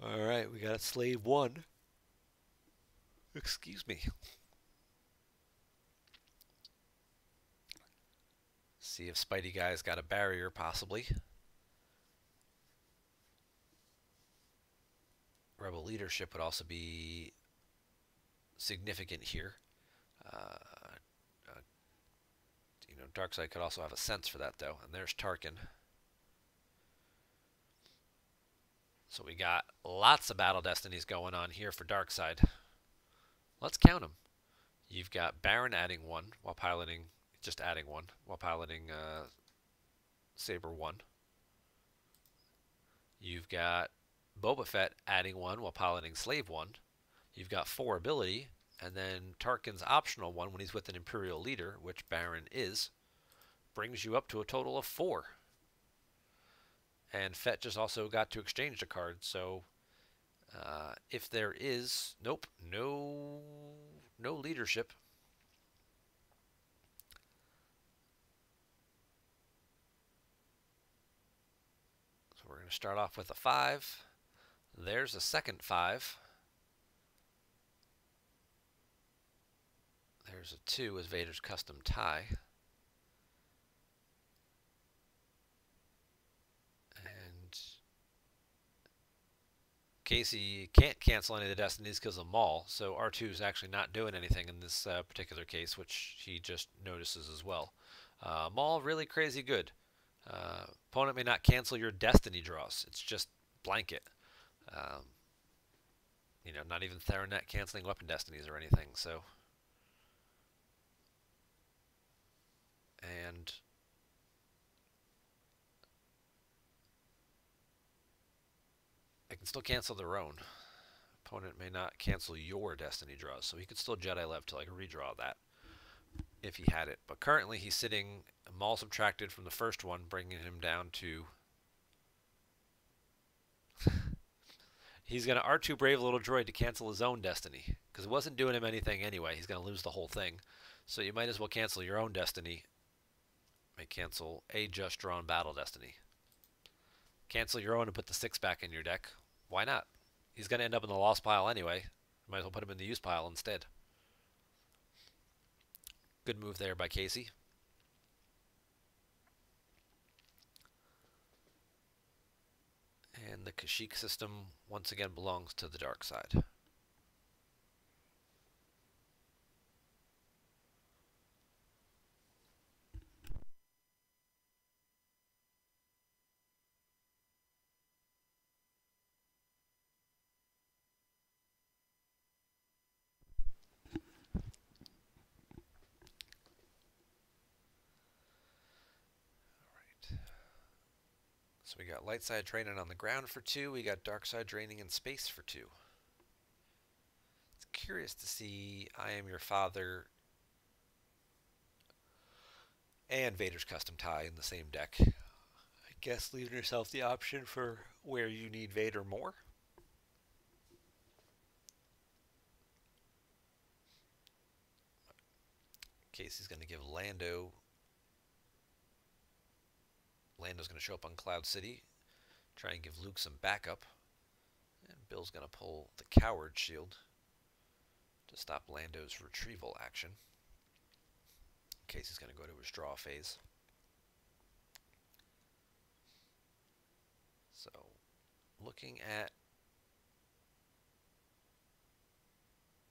Alright, we got Slave 1. Excuse me. See if Spidey Guy's got a barrier, possibly. Rebel leadership would also be significant here. You know, Darkseid could also have a sense for that, though. And there's Tarkin. So we got lots of battle destinies going on here for Darkseid. Let's count them. You've got Baron adding 1 while piloting, just adding 1 while piloting Saber 1. You've got Boba Fett adding 1 while piloting Slave 1. You've got 4 ability, and then Tarkin's optional 1 when he's with an Imperial leader, which Baron is. brings you up to a total of 4. And Fett just also got to exchange a card, so if there is, nope, no leadership. So we're going to start off with a 5. There's a second 5. There's a 2 with Vader's custom tie. And Casey can't cancel any of the destinies because of Maul, so R2 is actually not doing anything in this particular case, which he just notices as well. Maul, really crazy good. Opponent may not cancel your destiny draws. It's just blanket. You know, not even Theranet canceling weapon destinies or anything, so... And I can still cancel their own. Opponent may not cancel your destiny draws, so he could still Jedi Lev to like redraw that if he had it. But currently he's sitting Maul subtracted from the first one, bringing him down to... He's going to R2 Brave Little Droid to cancel his own destiny, because it wasn't doing him anything anyway. He's going to lose the whole thing. So you might as well cancel your own destiny. May cancel a just drawn battle destiny. Cancel your own and put the 6 back in your deck. Why not? He's going to end up in the lost pile anyway. Might as well put him in the use pile instead. Good move there by Casey. And the Kashyyyk system once again belongs to the dark side. So we got light side training on the ground for 2. We got dark side training in space for 2. It's curious to see I Am Your Father and Vader's custom tie in the same deck. I guess leaving yourself the option for where you need Vader more. Casey's going to give Lando's going to show up on Cloud City, try and give Luke some backup. And Bill's going to pull the Coward Shield to stop Lando's retrieval action. Casey's going to go to his draw phase. So, looking at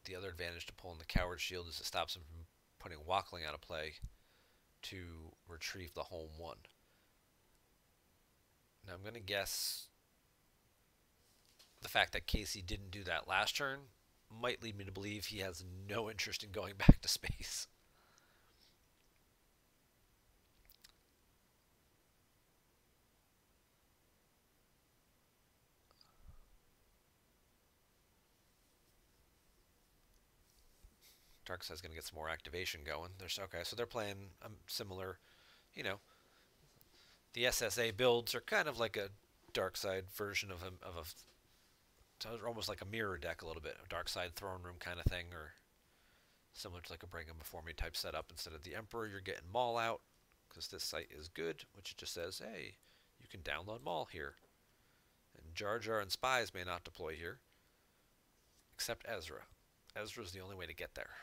the other advantage to pulling the Coward Shield is it stops him from putting Walkling out of play to retrieve the home 1. Now I'm going to guess the fact that Casey didn't do that last turn might lead me to believe he has no interest in going back to space. Darkside's going to get some more activation going. Okay, so they're playing similar, you know, the SSA builds are kind of like a Darkside version of almost like a mirror deck a little bit, a Darkside throne room kind of thing, or similar to like a Bring 'em Before Me type setup. Instead of the Emperor, you're getting Maul out, because this site is good, which it just says, hey, you can download Maul here. And Jar Jar and Spies may not deploy here, except Ezra. Ezra's the only way to get there.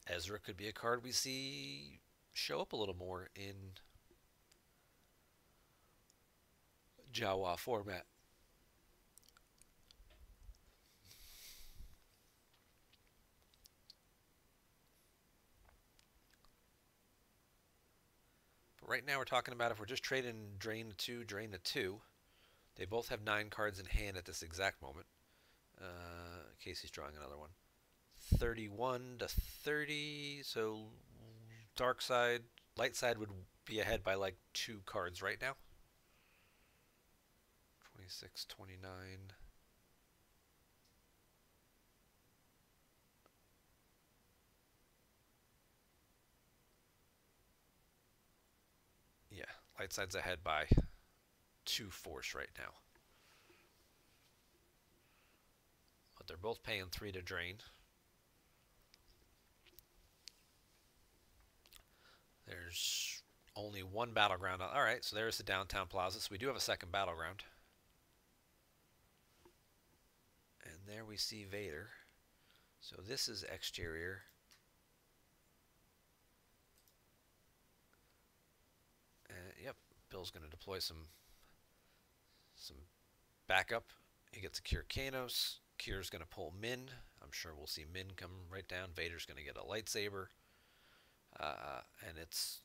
Ezra could be a card we see show up a little more in Jawa format. But right now we're talking about if we're just trading drain to 2, drain to 2. They both have 9 cards in hand at this exact moment. Casey's drawing another one. 31 to 30, so dark side, light side would be ahead by like 2 cards right now. 26, 29. Yeah, light side's ahead by 2 force right now. But they're both paying 3 to drain. There's only one battleground. All right, so there's the downtown plaza. So we do have a second battleground. And there we see Vader. So this is exterior. Yep, Bill's going to deploy some backup. He gets a Cure Kanos. Cure's going to pull Min. I'm sure we'll see Min come right down. Vader's going to get a lightsaber. And it's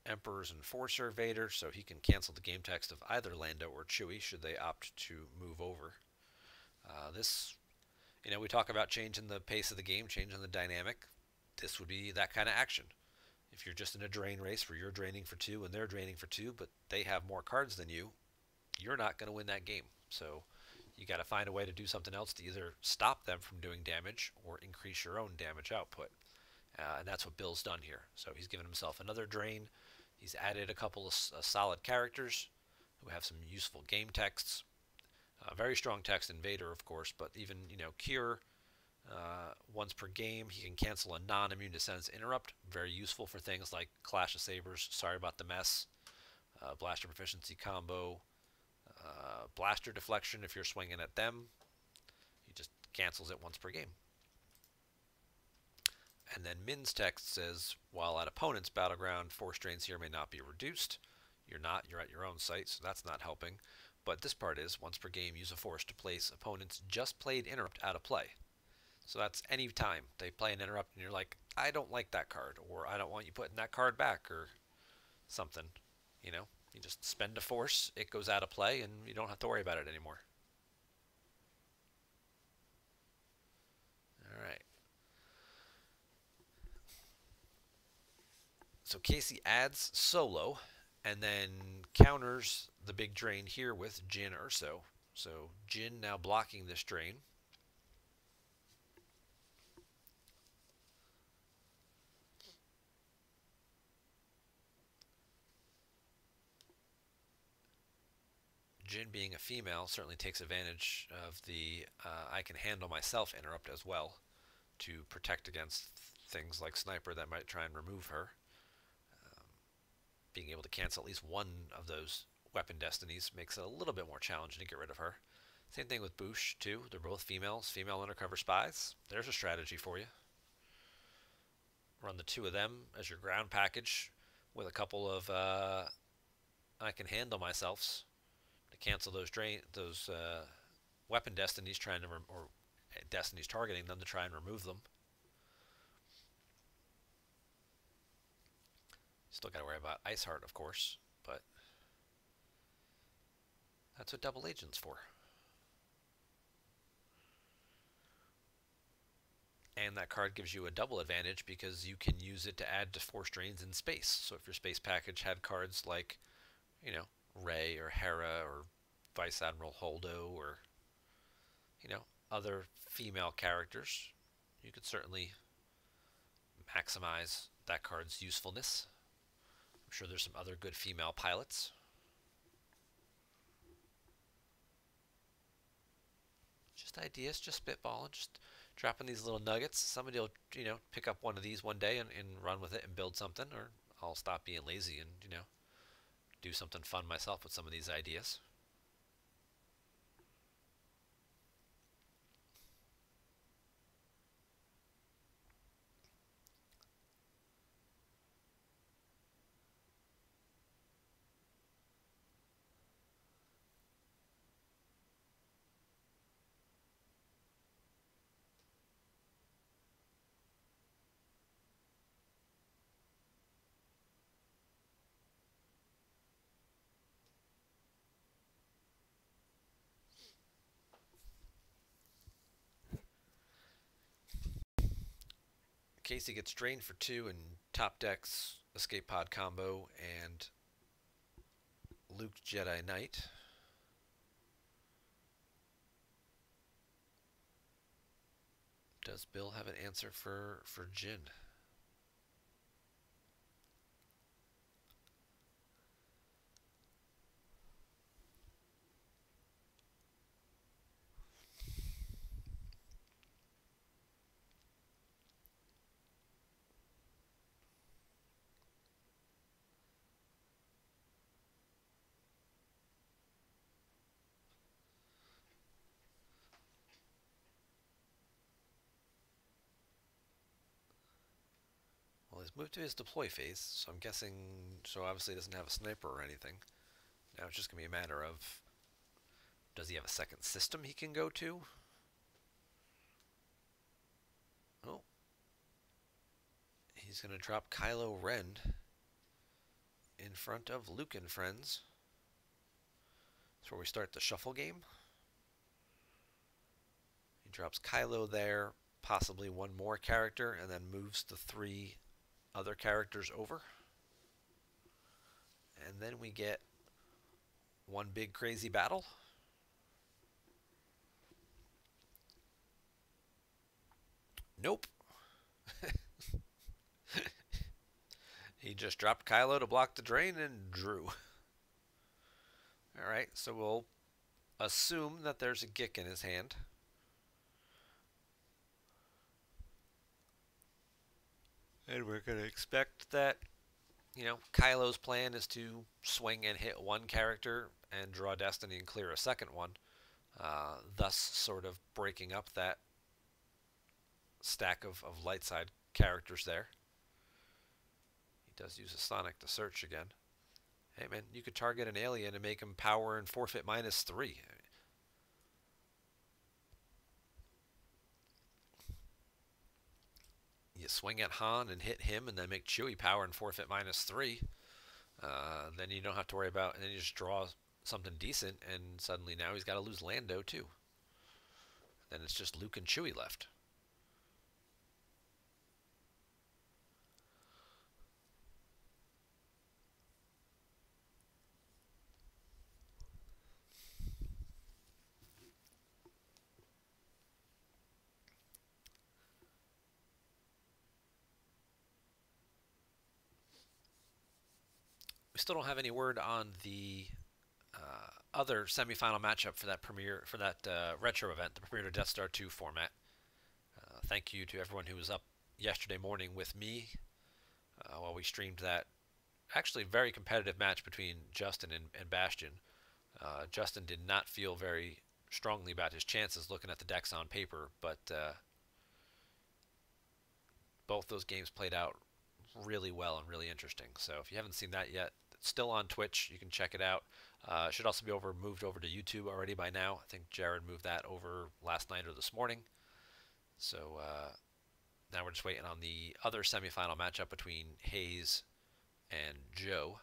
Emperor's Enforcer Vader, so he can cancel the game text of either Lando or Chewie should they opt to move over. This, we talk about changing the pace of the game, changing the dynamic. This would be that kind of action. If you're just in a drain race where you're draining for 2 and they're draining for 2, but they have more cards than you, you're not going to win that game. So you got to find a way to do something else to either stop them from doing damage or increase your own damage output. And that's what Bill's done here. So he's given himself another drain. He's added a couple of solid characters who have some useful game texts. Very strong text in Vader, of course, but even, Cure, once per game, he can cancel a non-immune to sense interrupt. Very useful for things like Clash of Sabers, Sorry About the Mess, Blaster Proficiency combo, Blaster Deflection if you're swinging at them. He just cancels it once per game. And then Min's text says, while at opponent's battleground, force drains here may not be reduced. You're not, you're at your own site, so that's not helping. But this part is, once per game, use a force to place opponent's just played interrupt out of play. So that's any time they play an interrupt and you're like, I don't like that card, or I don't want you putting that card back, or something. You just spend a force, it goes out of play, and you don't have to worry about it anymore. All right. So Casey adds Solo, and then counters the big drain here with Jyn Erso. So Jyn now blocking this drain. Jyn, being a female, certainly takes advantage of the I can handle myself interrupt as well to protect against things like Sniper that might try and remove her. Being able to cancel at least one of those weapon destinies makes it a little bit more challenging to get rid of her. Same thing with Boushh, too. They're both females, female undercover spies. There's a strategy for you. Run the 2 of them as your ground package with a couple of I can handle myself to cancel those weapon destinies trying to or destinies targeting them to try and remove them. Still got to worry about Iceheart, of course, but that's what double agent's for. And that card gives you a double advantage because you can use it to add to force drains in space. So if your space package had cards like, Rey or Hera or Vice Admiral Holdo or, other female characters, you could certainly maximize that card's usefulness. I'm sure there's some other good female pilots. Just ideas, just spitballing, just dropping these little nuggets. Somebody will, pick up one of these one day and run with it and build something, or I'll stop being lazy and, do something fun myself with some of these ideas. Casey gets drained for 2 and top decks escape pod combo and Luke Jedi Knight. Does Bill have an answer for Jin? Well, he's moved to his deploy phase, so I'm guessing. So obviously, he doesn't have a sniper or anything. Now it's just gonna be a matter of, does he have a second system he can go to? Oh, he's gonna drop Kylo Ren in front of Luke and friends. That's where we start the shuffle game. He drops Kylo there, possibly one more character, and then moves the 3 other characters over. And then we get one big crazy battle. Nope. He just dropped Kylo to block the drain and drew. Alright, so we'll assume that there's a Gick in his hand. And we're going to expect that, Kylo's plan is to swing and hit one character and draw Destiny and clear a second one, thus sort of breaking up that stack of light side characters there. He does use a Sonic to search again. Hey man, you could target an alien and make him power and forfeit -3. You swing at Han and hit him and then make Chewie power and forfeit -3. Then you don't have to worry about, and then you just draw something decent, and suddenly now he's got to lose Lando too. Then it's just Luke and Chewie left. We still don't have any word on the other semifinal matchup for that retro event, the Premiere to Death Star 2 format. Thank you to everyone who was up yesterday morning with me while we streamed that actually very competitive match between Justin and Bastion. Justin did not feel very strongly about his chances looking at the decks on paper, but both those games played out really well and really interesting. So if you haven't seen that yet, it's still on Twitch. You can check it out. It should also be moved over to YouTube already by now. I think Jared moved that over last night or this morning. So now we're just waiting on the other semifinal matchup between Hayes and Joe.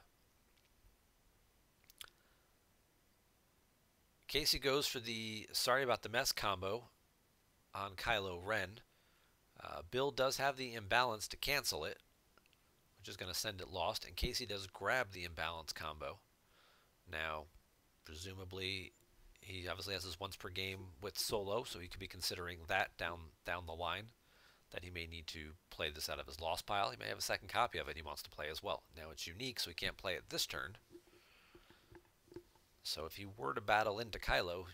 Casey goes for the sorry about the mess combo on Kylo Ren. Bill does have the imbalance to cancel it, which is going to send it lost, and Casey does grab the imbalance combo. Now, presumably, he obviously has his once per game with Solo, so he could be considering that down the line, that he may need to play this out of his lost pile. He may have a second copy of it he wants to play as well. Now, it's unique, so he can't play it this turn. So if he were to battle into Kylo,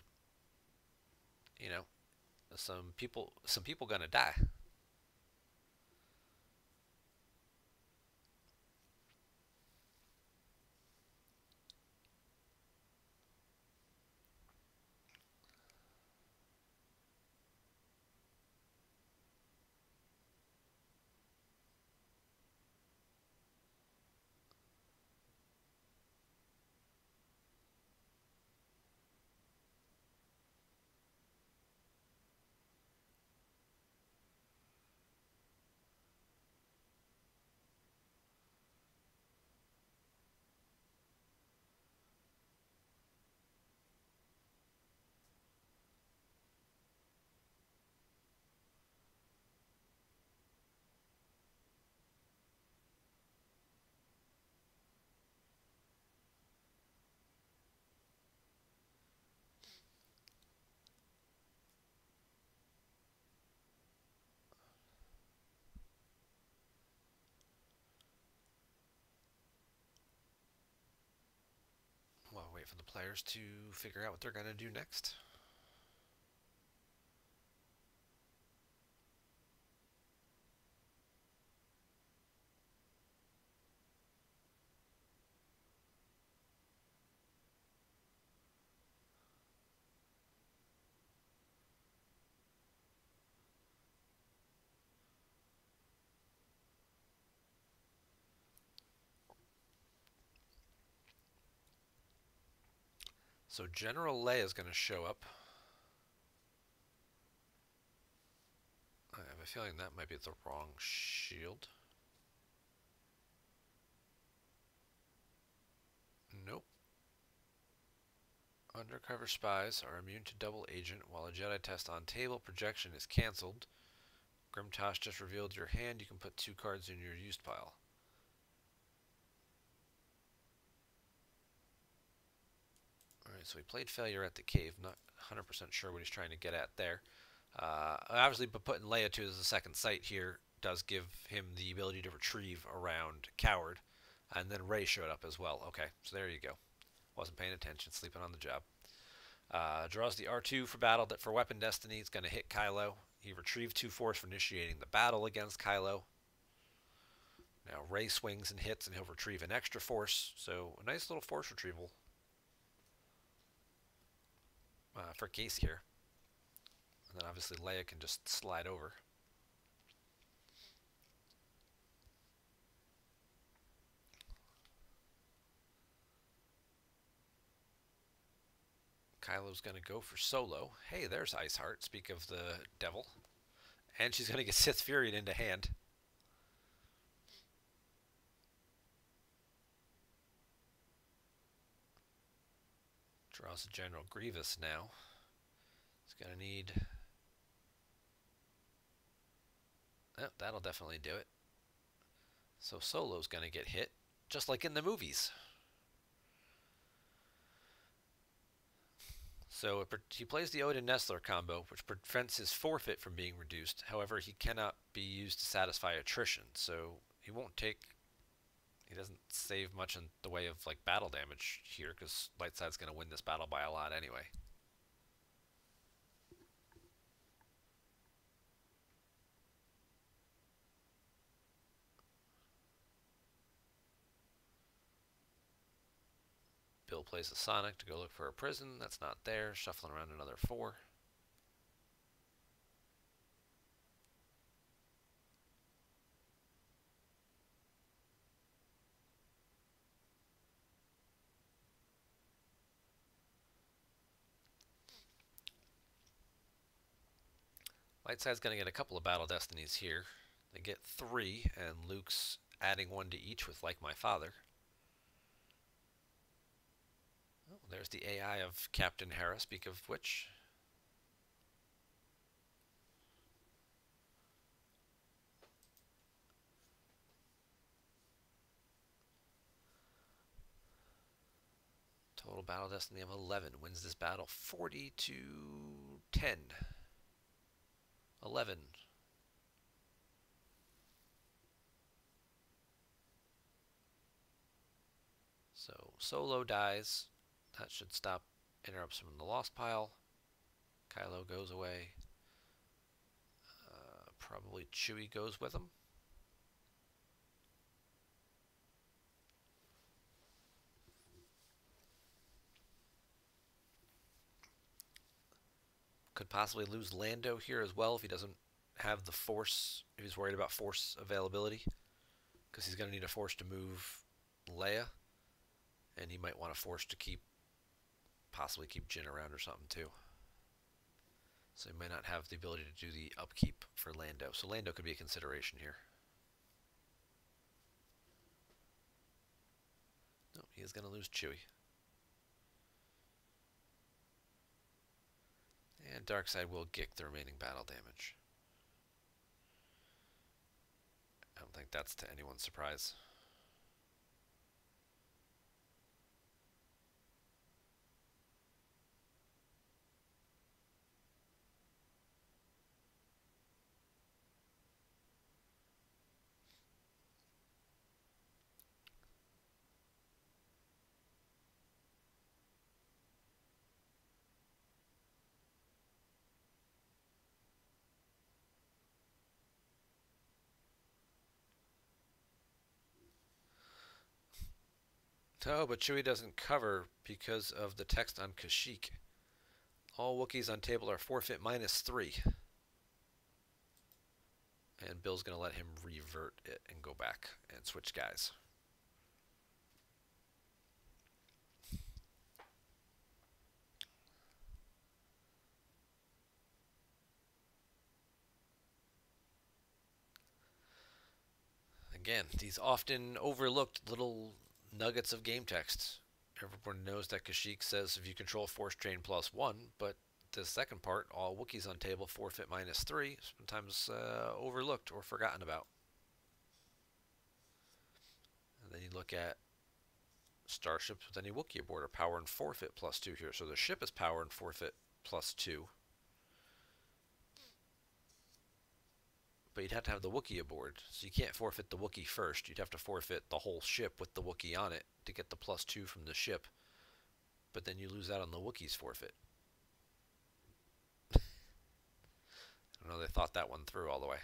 some people gonna die. wait for the players to figure out what they're going to do next. So General Leia is going to show up. I have a feeling that might be the wrong shield. Nope. Undercover spies are immune to double agent while a Jedi test on table projection is cancelled. Grimtosh just revealed your hand. You can put 2 cards in your used pile. Alright, so he played failure at the cave. Not 100% sure what he's trying to get at there. Obviously, but putting Leia to as a second sight here does give him the ability to retrieve around Coward. And then Rey showed up as well. Okay, so there you go. Wasn't paying attention, sleeping on the job. Draws the R2 for battle, for weapon destiny. It's going to hit Kylo. He retrieved 2 force for initiating the battle against Kylo. Now Rey swings and hits, and he'll retrieve an extra force. So a nice little force retrieval for Case here. And then obviously Leia can just slide over. Kylo's going to go for Solo. Hey, there's Iceheart. Speak of the devil. And she's going to get Sith Fury into hand. Draws a General Grievous now. He's going to need... Oh, that'll definitely do it. So Solo's going to get hit, just like in the movies. So he plays the Odin Nestler combo, which prevents his forfeit from being reduced. However, he cannot be used to satisfy attrition, so he won't take... He doesn't save much in the way of like battle damage here, because Lightside's going to win this battle by a lot anyway. Bill plays a Sonic to go look for a prison. That's not there. Shuffling around another 4. Lightside's going to get a couple of battle destinies here. They get 3, and Luke's adding 1 to each with Like My Father. Oh, there's the AI of Captain Hera, speak of which. Total battle destiny of 11. Wins this battle 40 to 10. 11. So Solo dies. That should stop interrupts from the lost pile. Kylo goes away. Probably Chewie goes with him. Could possibly lose Lando here as well if he doesn't have the force, if he's worried about force availability. Because he's going to need a force to move Leia. And he might want a force to possibly keep Jyn around or something too. So he might not have the ability to do the upkeep for Lando. So Lando could be a consideration here. No, he is going to lose Chewie. And Darkseid will gick the remaining battle damage. I don't think that's to anyone's surprise. Oh, but Chewie doesn't cover because of the text on Kashyyyk. All Wookiees on table are forfeit -3. And Bill's going to let him revert it and go back and switch guys. Again, these often overlooked little nuggets of game text. Everyone knows that Kashyyyk says if you control Force Drain +1, but the second part, all Wookiees on table forfeit -3, sometimes overlooked or forgotten about. And then you look at starships with any Wookiee aboard are power and forfeit +2 here. So the ship is power and forfeit +2. But you'd have to have the Wookiee aboard. So you can't forfeit the Wookiee first. You'd have to forfeit the whole ship with the Wookiee on it to get the +2 from the ship. But then you lose out on the Wookiee's forfeit. I don't know, they thought that one through all the way.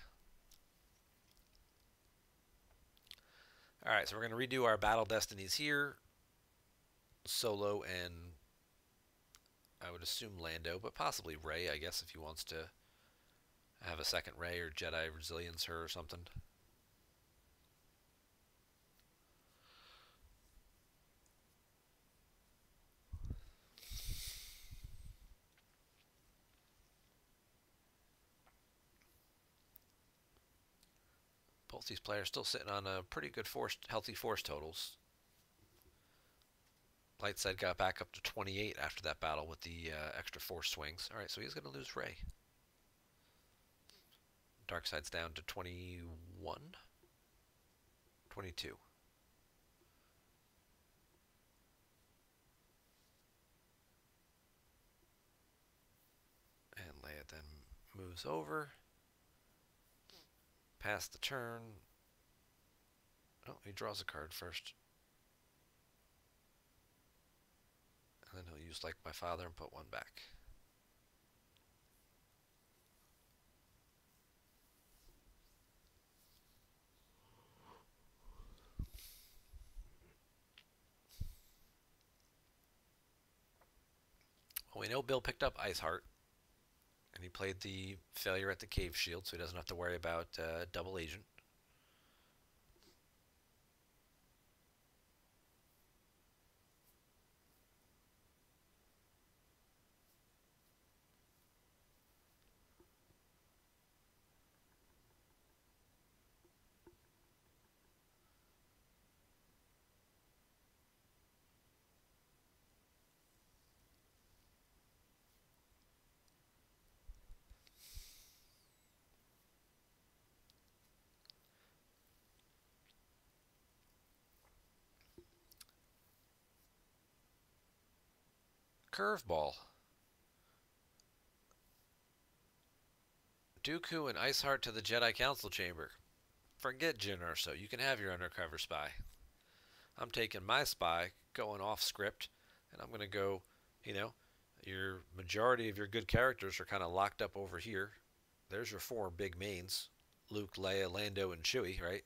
Alright, so we're going to redo our battle destinies here. Solo and I would assume Lando, but possibly Rey, I guess, if he wants to have a second Rey or Jedi resilience her or something. Both these players still sitting on a pretty good healthy force totals. Lightside got back up to 28 after that battle with the extra force swings. Alright, so he's going to lose Rey. Darkside's down to 21? 22. And Leia then moves over. Past the turn. Oh, he draws a card first. And then he'll use Like My Father and put one back. Well, we know Bill picked up Iceheart. And he played the failure at the cave shield, so he doesn't have to worry about double agent. Curveball. Dooku and Iceheart to the Jedi Council chamber. Forget Jyn Erso. You can have your undercover spy. I'm taking my spy, going off script, and I'm going to go, your majority of your good characters are kind of locked up over here. There's your 4 big mains. Luke, Leia, Lando, and Chewie, right?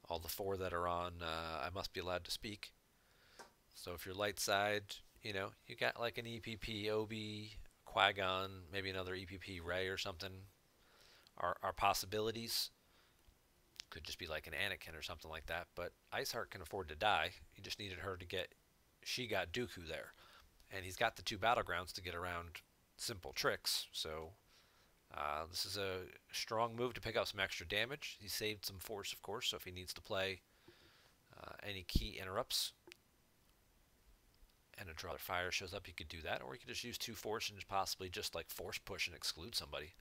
All the 4 that are on I Must Be Allowed to Speak. So if you're light side, you got like an EPP, Obi, Qui-Gon, maybe another EPP Rey or something. Are possibilities. Could just be like an Anakin or something like that. But Iceheart can afford to die. He just needed her to get... She got Dooku there. And he's got the 2 battlegrounds to get around simple tricks. So this is a strong move to pick up some extra damage. He saved some force, of course, so if he needs to play any key interrupts and a draw of fire shows up, he could do that. Or he could just use 2 force and possibly just like force push and exclude somebody.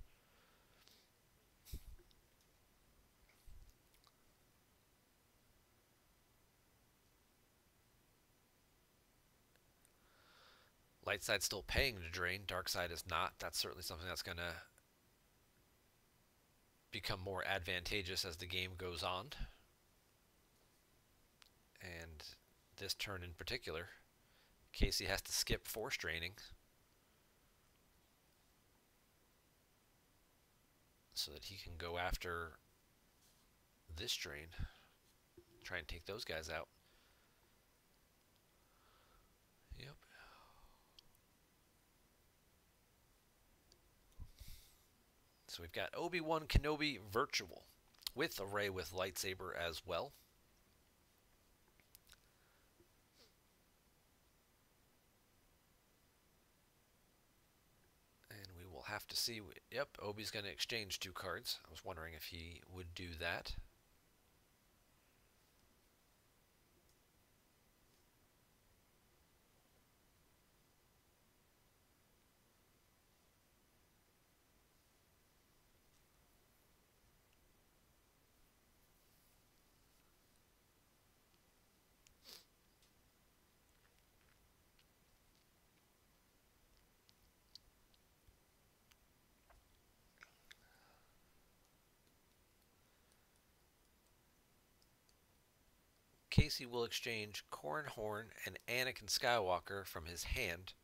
Light side's still paying to drain. Dark side is not. That's certainly something that's going to become more advantageous as the game goes on. And this turn in particular, Casey has to skip force draining so that he can go after this drain, try and take those guys out. So we've got Obi-Wan Kenobi Virtual with a Rey with lightsaber as well. And we will have to see. Yep, Obi's going to exchange 2 cards. I was wondering if he would do that. Casey will exchange Corran Horn and Anakin Skywalker from his hand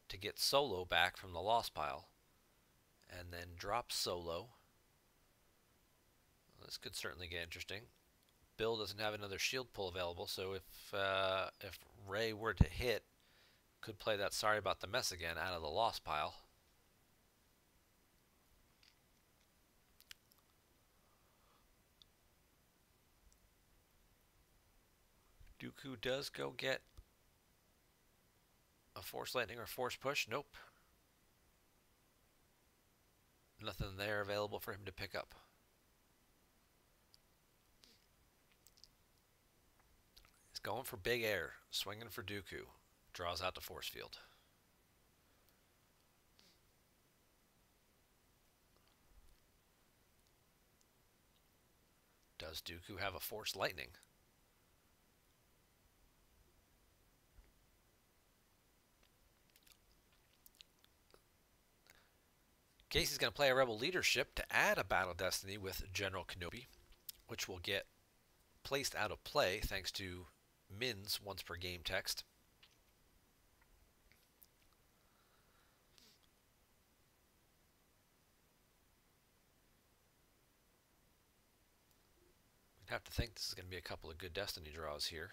to get Solo back from the lost pile, and then drop Solo. Well, this could certainly get interesting. Bill doesn't have another shield pull available, so if Rey were to hit, could play that sorry about the mess again out of the lost pile. Dooku does go get a Force Lightning or Force Push. Nope. Nothing there available for him to pick up. He's going for big air, swinging for Dooku. Draws out the force field. Does Dooku have a Force Lightning? Casey's going to play a Rebel Leadership to add a Battle Destiny with General Kenobi, which will get placed out of play thanks to Min's once per game text. We'd have to think this is going to be a couple of good Destiny draws here.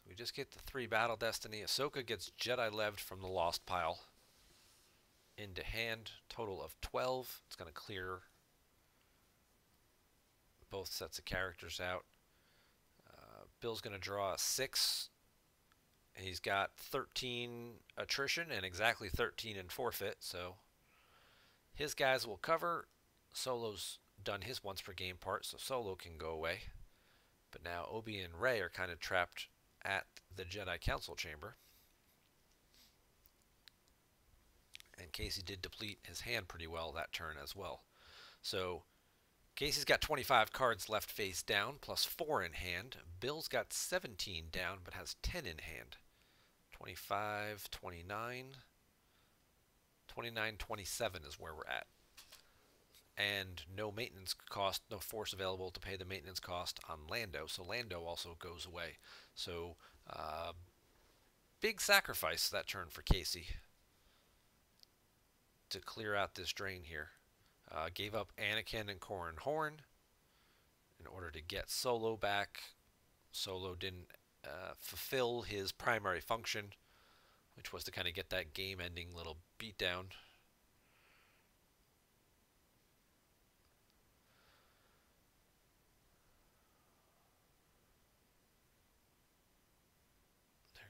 We just get the 3 Battle Destiny. Ahsoka gets Jedi Leved from the Lost Pile into hand. Total of 12. It's going to clear both sets of characters out. Bill's going to draw a 6. And he's got 13 attrition and exactly 13 in forfeit. So his guys will cover. Solo's done his once per game part, so Solo can go away. But now Obi and Rey are kind of trapped at the Jedi Council chamber. And Casey did deplete his hand pretty well that turn as well. So Casey's got 25 cards left face down, plus 4 in hand. Bill's got 17 down, but has 10 in hand. 25, 29, 29, 27 is where we're at. And no maintenance cost, no force available to pay the maintenance cost on Lando, so Lando also goes away. So, big sacrifice that turn for Casey to clear out this drain here. Gave up Anakin and Corran Horn in order to get Solo back. Solo didn't fulfill his primary function, which was to kind of get that game-ending little beatdown.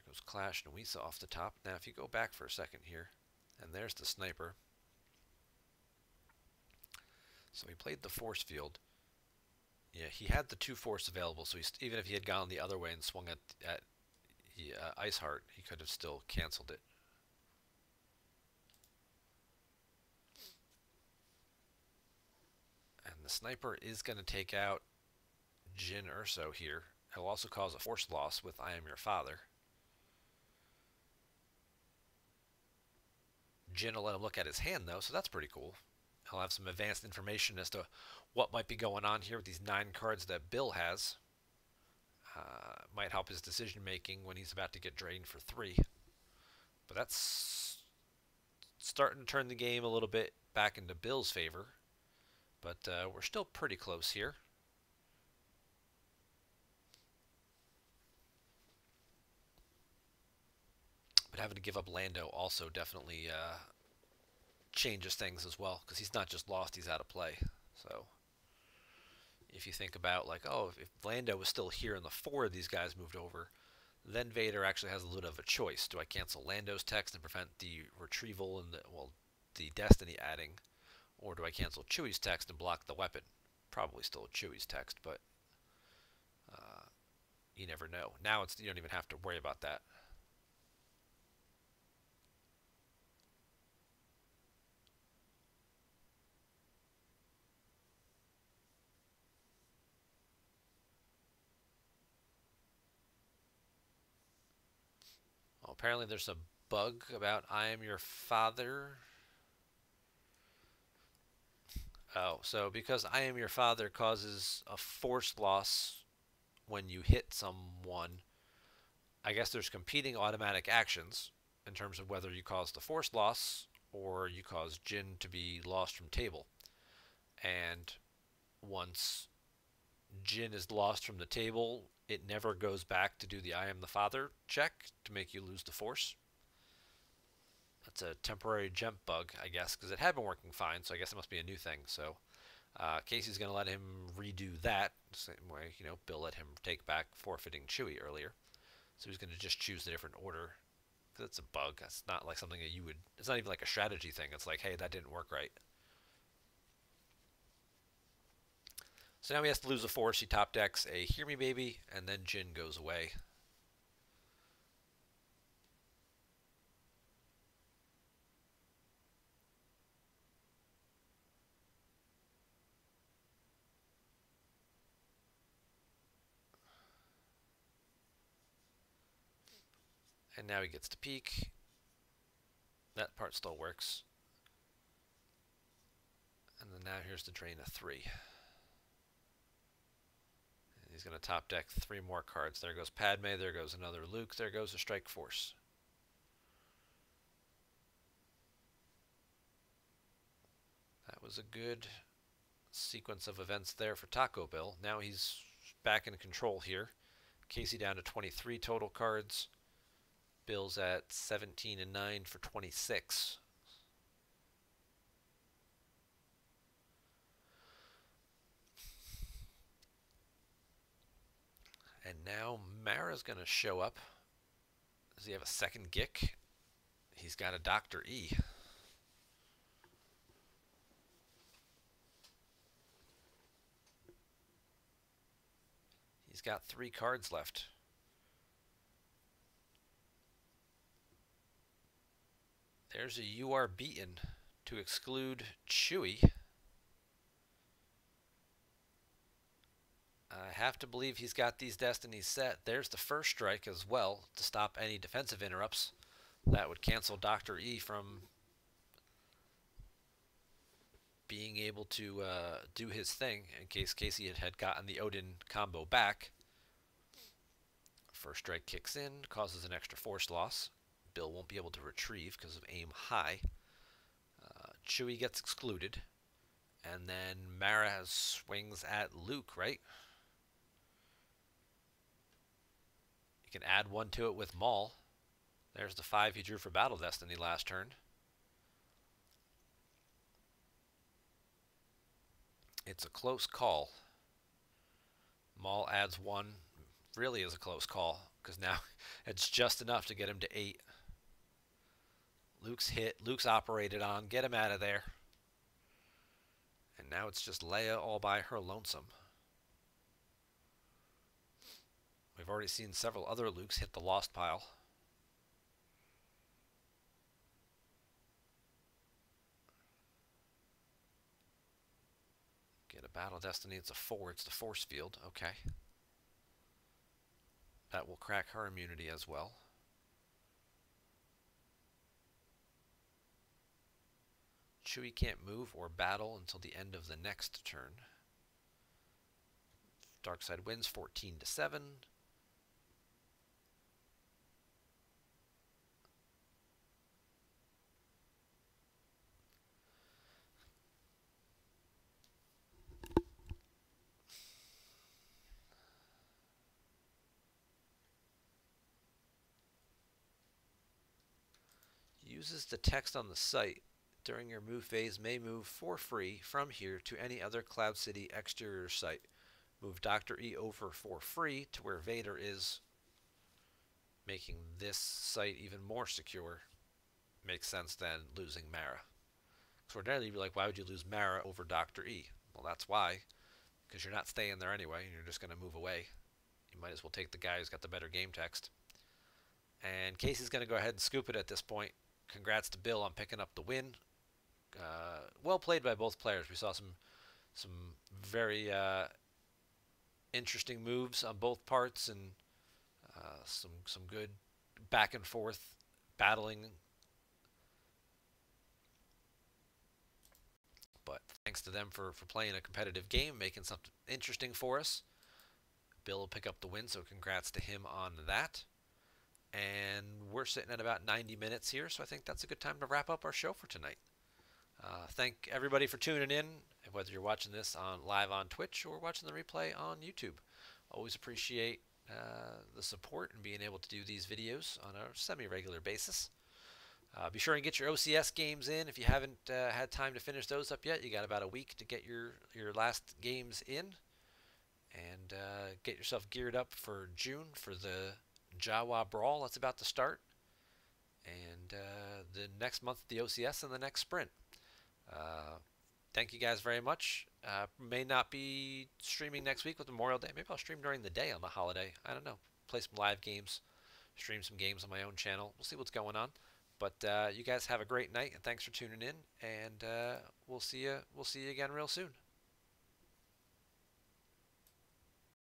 Goes Clash Nuisa off the top. Now if you go back for a second here, and there's the sniper. So he played the force field. Yeah, he had the 2 force available, so even if he had gone the other way and swung at Ice Heart, he could have still canceled it. And the sniper is going to take out Jyn Erso here. He'll also cause a force loss with I Am Your Father. Jin will let him look at his hand, though, so that's pretty cool. He'll have some advanced information as to what might be going on here with these 9 cards that Bill has. Might help his decision making when he's about to get drained for 3. But that's starting to turn the game a little bit back into Bill's favor. But we're still pretty close here. But having to give up Lando also definitely changes things as well, because he's not just lost, he's out of play. So if you think about, like, oh, if Lando was still here and the 4 of these guys moved over, then Vader actually has a little bit of a choice. Do I cancel Lando's text and prevent the retrieval and the destiny adding, or do I cancel Chewie's text and block the weapon? Probably still Chewie's text, but you never know. Now you don't even have to worry about that. Well, apparently there's a bug about I am your father. Oh, so because I am your father causes a force loss when you hit someone, I guess there's competing automatic actions in terms of whether you cause the force loss or you cause Jin to be lost from table. And once Jin is lost from the table, it never goes back to do the I am the father check to make you lose the force. That's a temporary GEMP bug, I guess, because it had been working fine, so I guess it must be a new thing. So Casey's going to let him redo that, same way, Bill let him take back forfeiting Chewie earlier. So he's going to just choose a different order, because it's a bug. That's not like something that you would, it's not even like a strategy thing. It's like, hey, that didn't work right. So now he has to lose a force. He top decks a Hear Me Baby, and then Jin goes away. And now he gets to peek. That part still works. And then now here's the drain of 3. And he's going to top deck 3 more cards. There goes Padme, there goes another Luke, there goes a Strike Force. That was a good sequence of events there for Taco Bill. Now he's back in control here. Casey down to 23 total cards. Bill's at 17 and 9 for 26. And now Mara's going to show up. Does he have a second Gick? He's got a Dr. E. He's got 3 cards left. There's a You Are Beaten to exclude Chewie. I have to believe he's got these destinies set. There's the first strike as well to stop any defensive interrupts. That would cancel Dr. E from being able to do his thing in case Casey had gotten the Odin combo back. First strike kicks in, causes an extra force loss. Bill won't be able to retrieve because of aim high. Chewie gets excluded. And then Mara swings at Luke, right? You can add 1 to it with Maul. There's the 5 he drew for Battle Destiny last turn. It's a close call. Maul adds 1. Really is a close call, because now it's just enough to get him to 8. Luke's hit. Luke's operated on. Get him out of there. And now it's just Leia all by her lonesome. We've already seen several other Lukes hit the Lost pile. Get a Battle Destiny. It's a 4. It's the Force Field. Okay. That will crack her immunity as well. Chewie can't move or battle until the end of the next turn. Dark side wins 14-7. Uses the text on the site during your move phase may move for free from here to any other Cloud City exterior site. Move Dr. E over for free to where Vader is, making this site even more secure. Makes sense than losing Mara. So ordinarily you'd be like, why would you lose Mara over Dr. E? Well, that's why. Because you're not staying there anyway, and you're just going to move away. You might as well take the guy who's got the better game text. And Casey's going to go ahead and scoop it at this point. Congrats to Bill on picking up the win. Well played by both players. We saw some very interesting moves on both parts, and some good back and forth battling. But thanks to them for playing a competitive game, making something interesting for us. Bill will pick up the win, so congrats to him on that. And we're sitting at about 90 minutes here, so I think that's a good time to wrap up our show for tonight. Thank everybody for tuning in, whether you're watching this live on Twitch or watching the replay on YouTube. Always appreciate the support and being able to do these videos on a semi-regular basis. Be sure and get your OCS games in. If you haven't had time to finish those up yet, you got about a week to get your last games in. And get yourself geared up for June for the Jawa Brawl that's about to start. And the next month, the OCS, and the next sprint. Thank you guys very much. May not be streaming next week with Memorial Day. Maybe I'll stream during the day on the holiday. I don't know. Play some live games. Stream some games on my own channel. We'll see what's going on. But you guys have a great night, and thanks for tuning in. And we'll see you again real soon.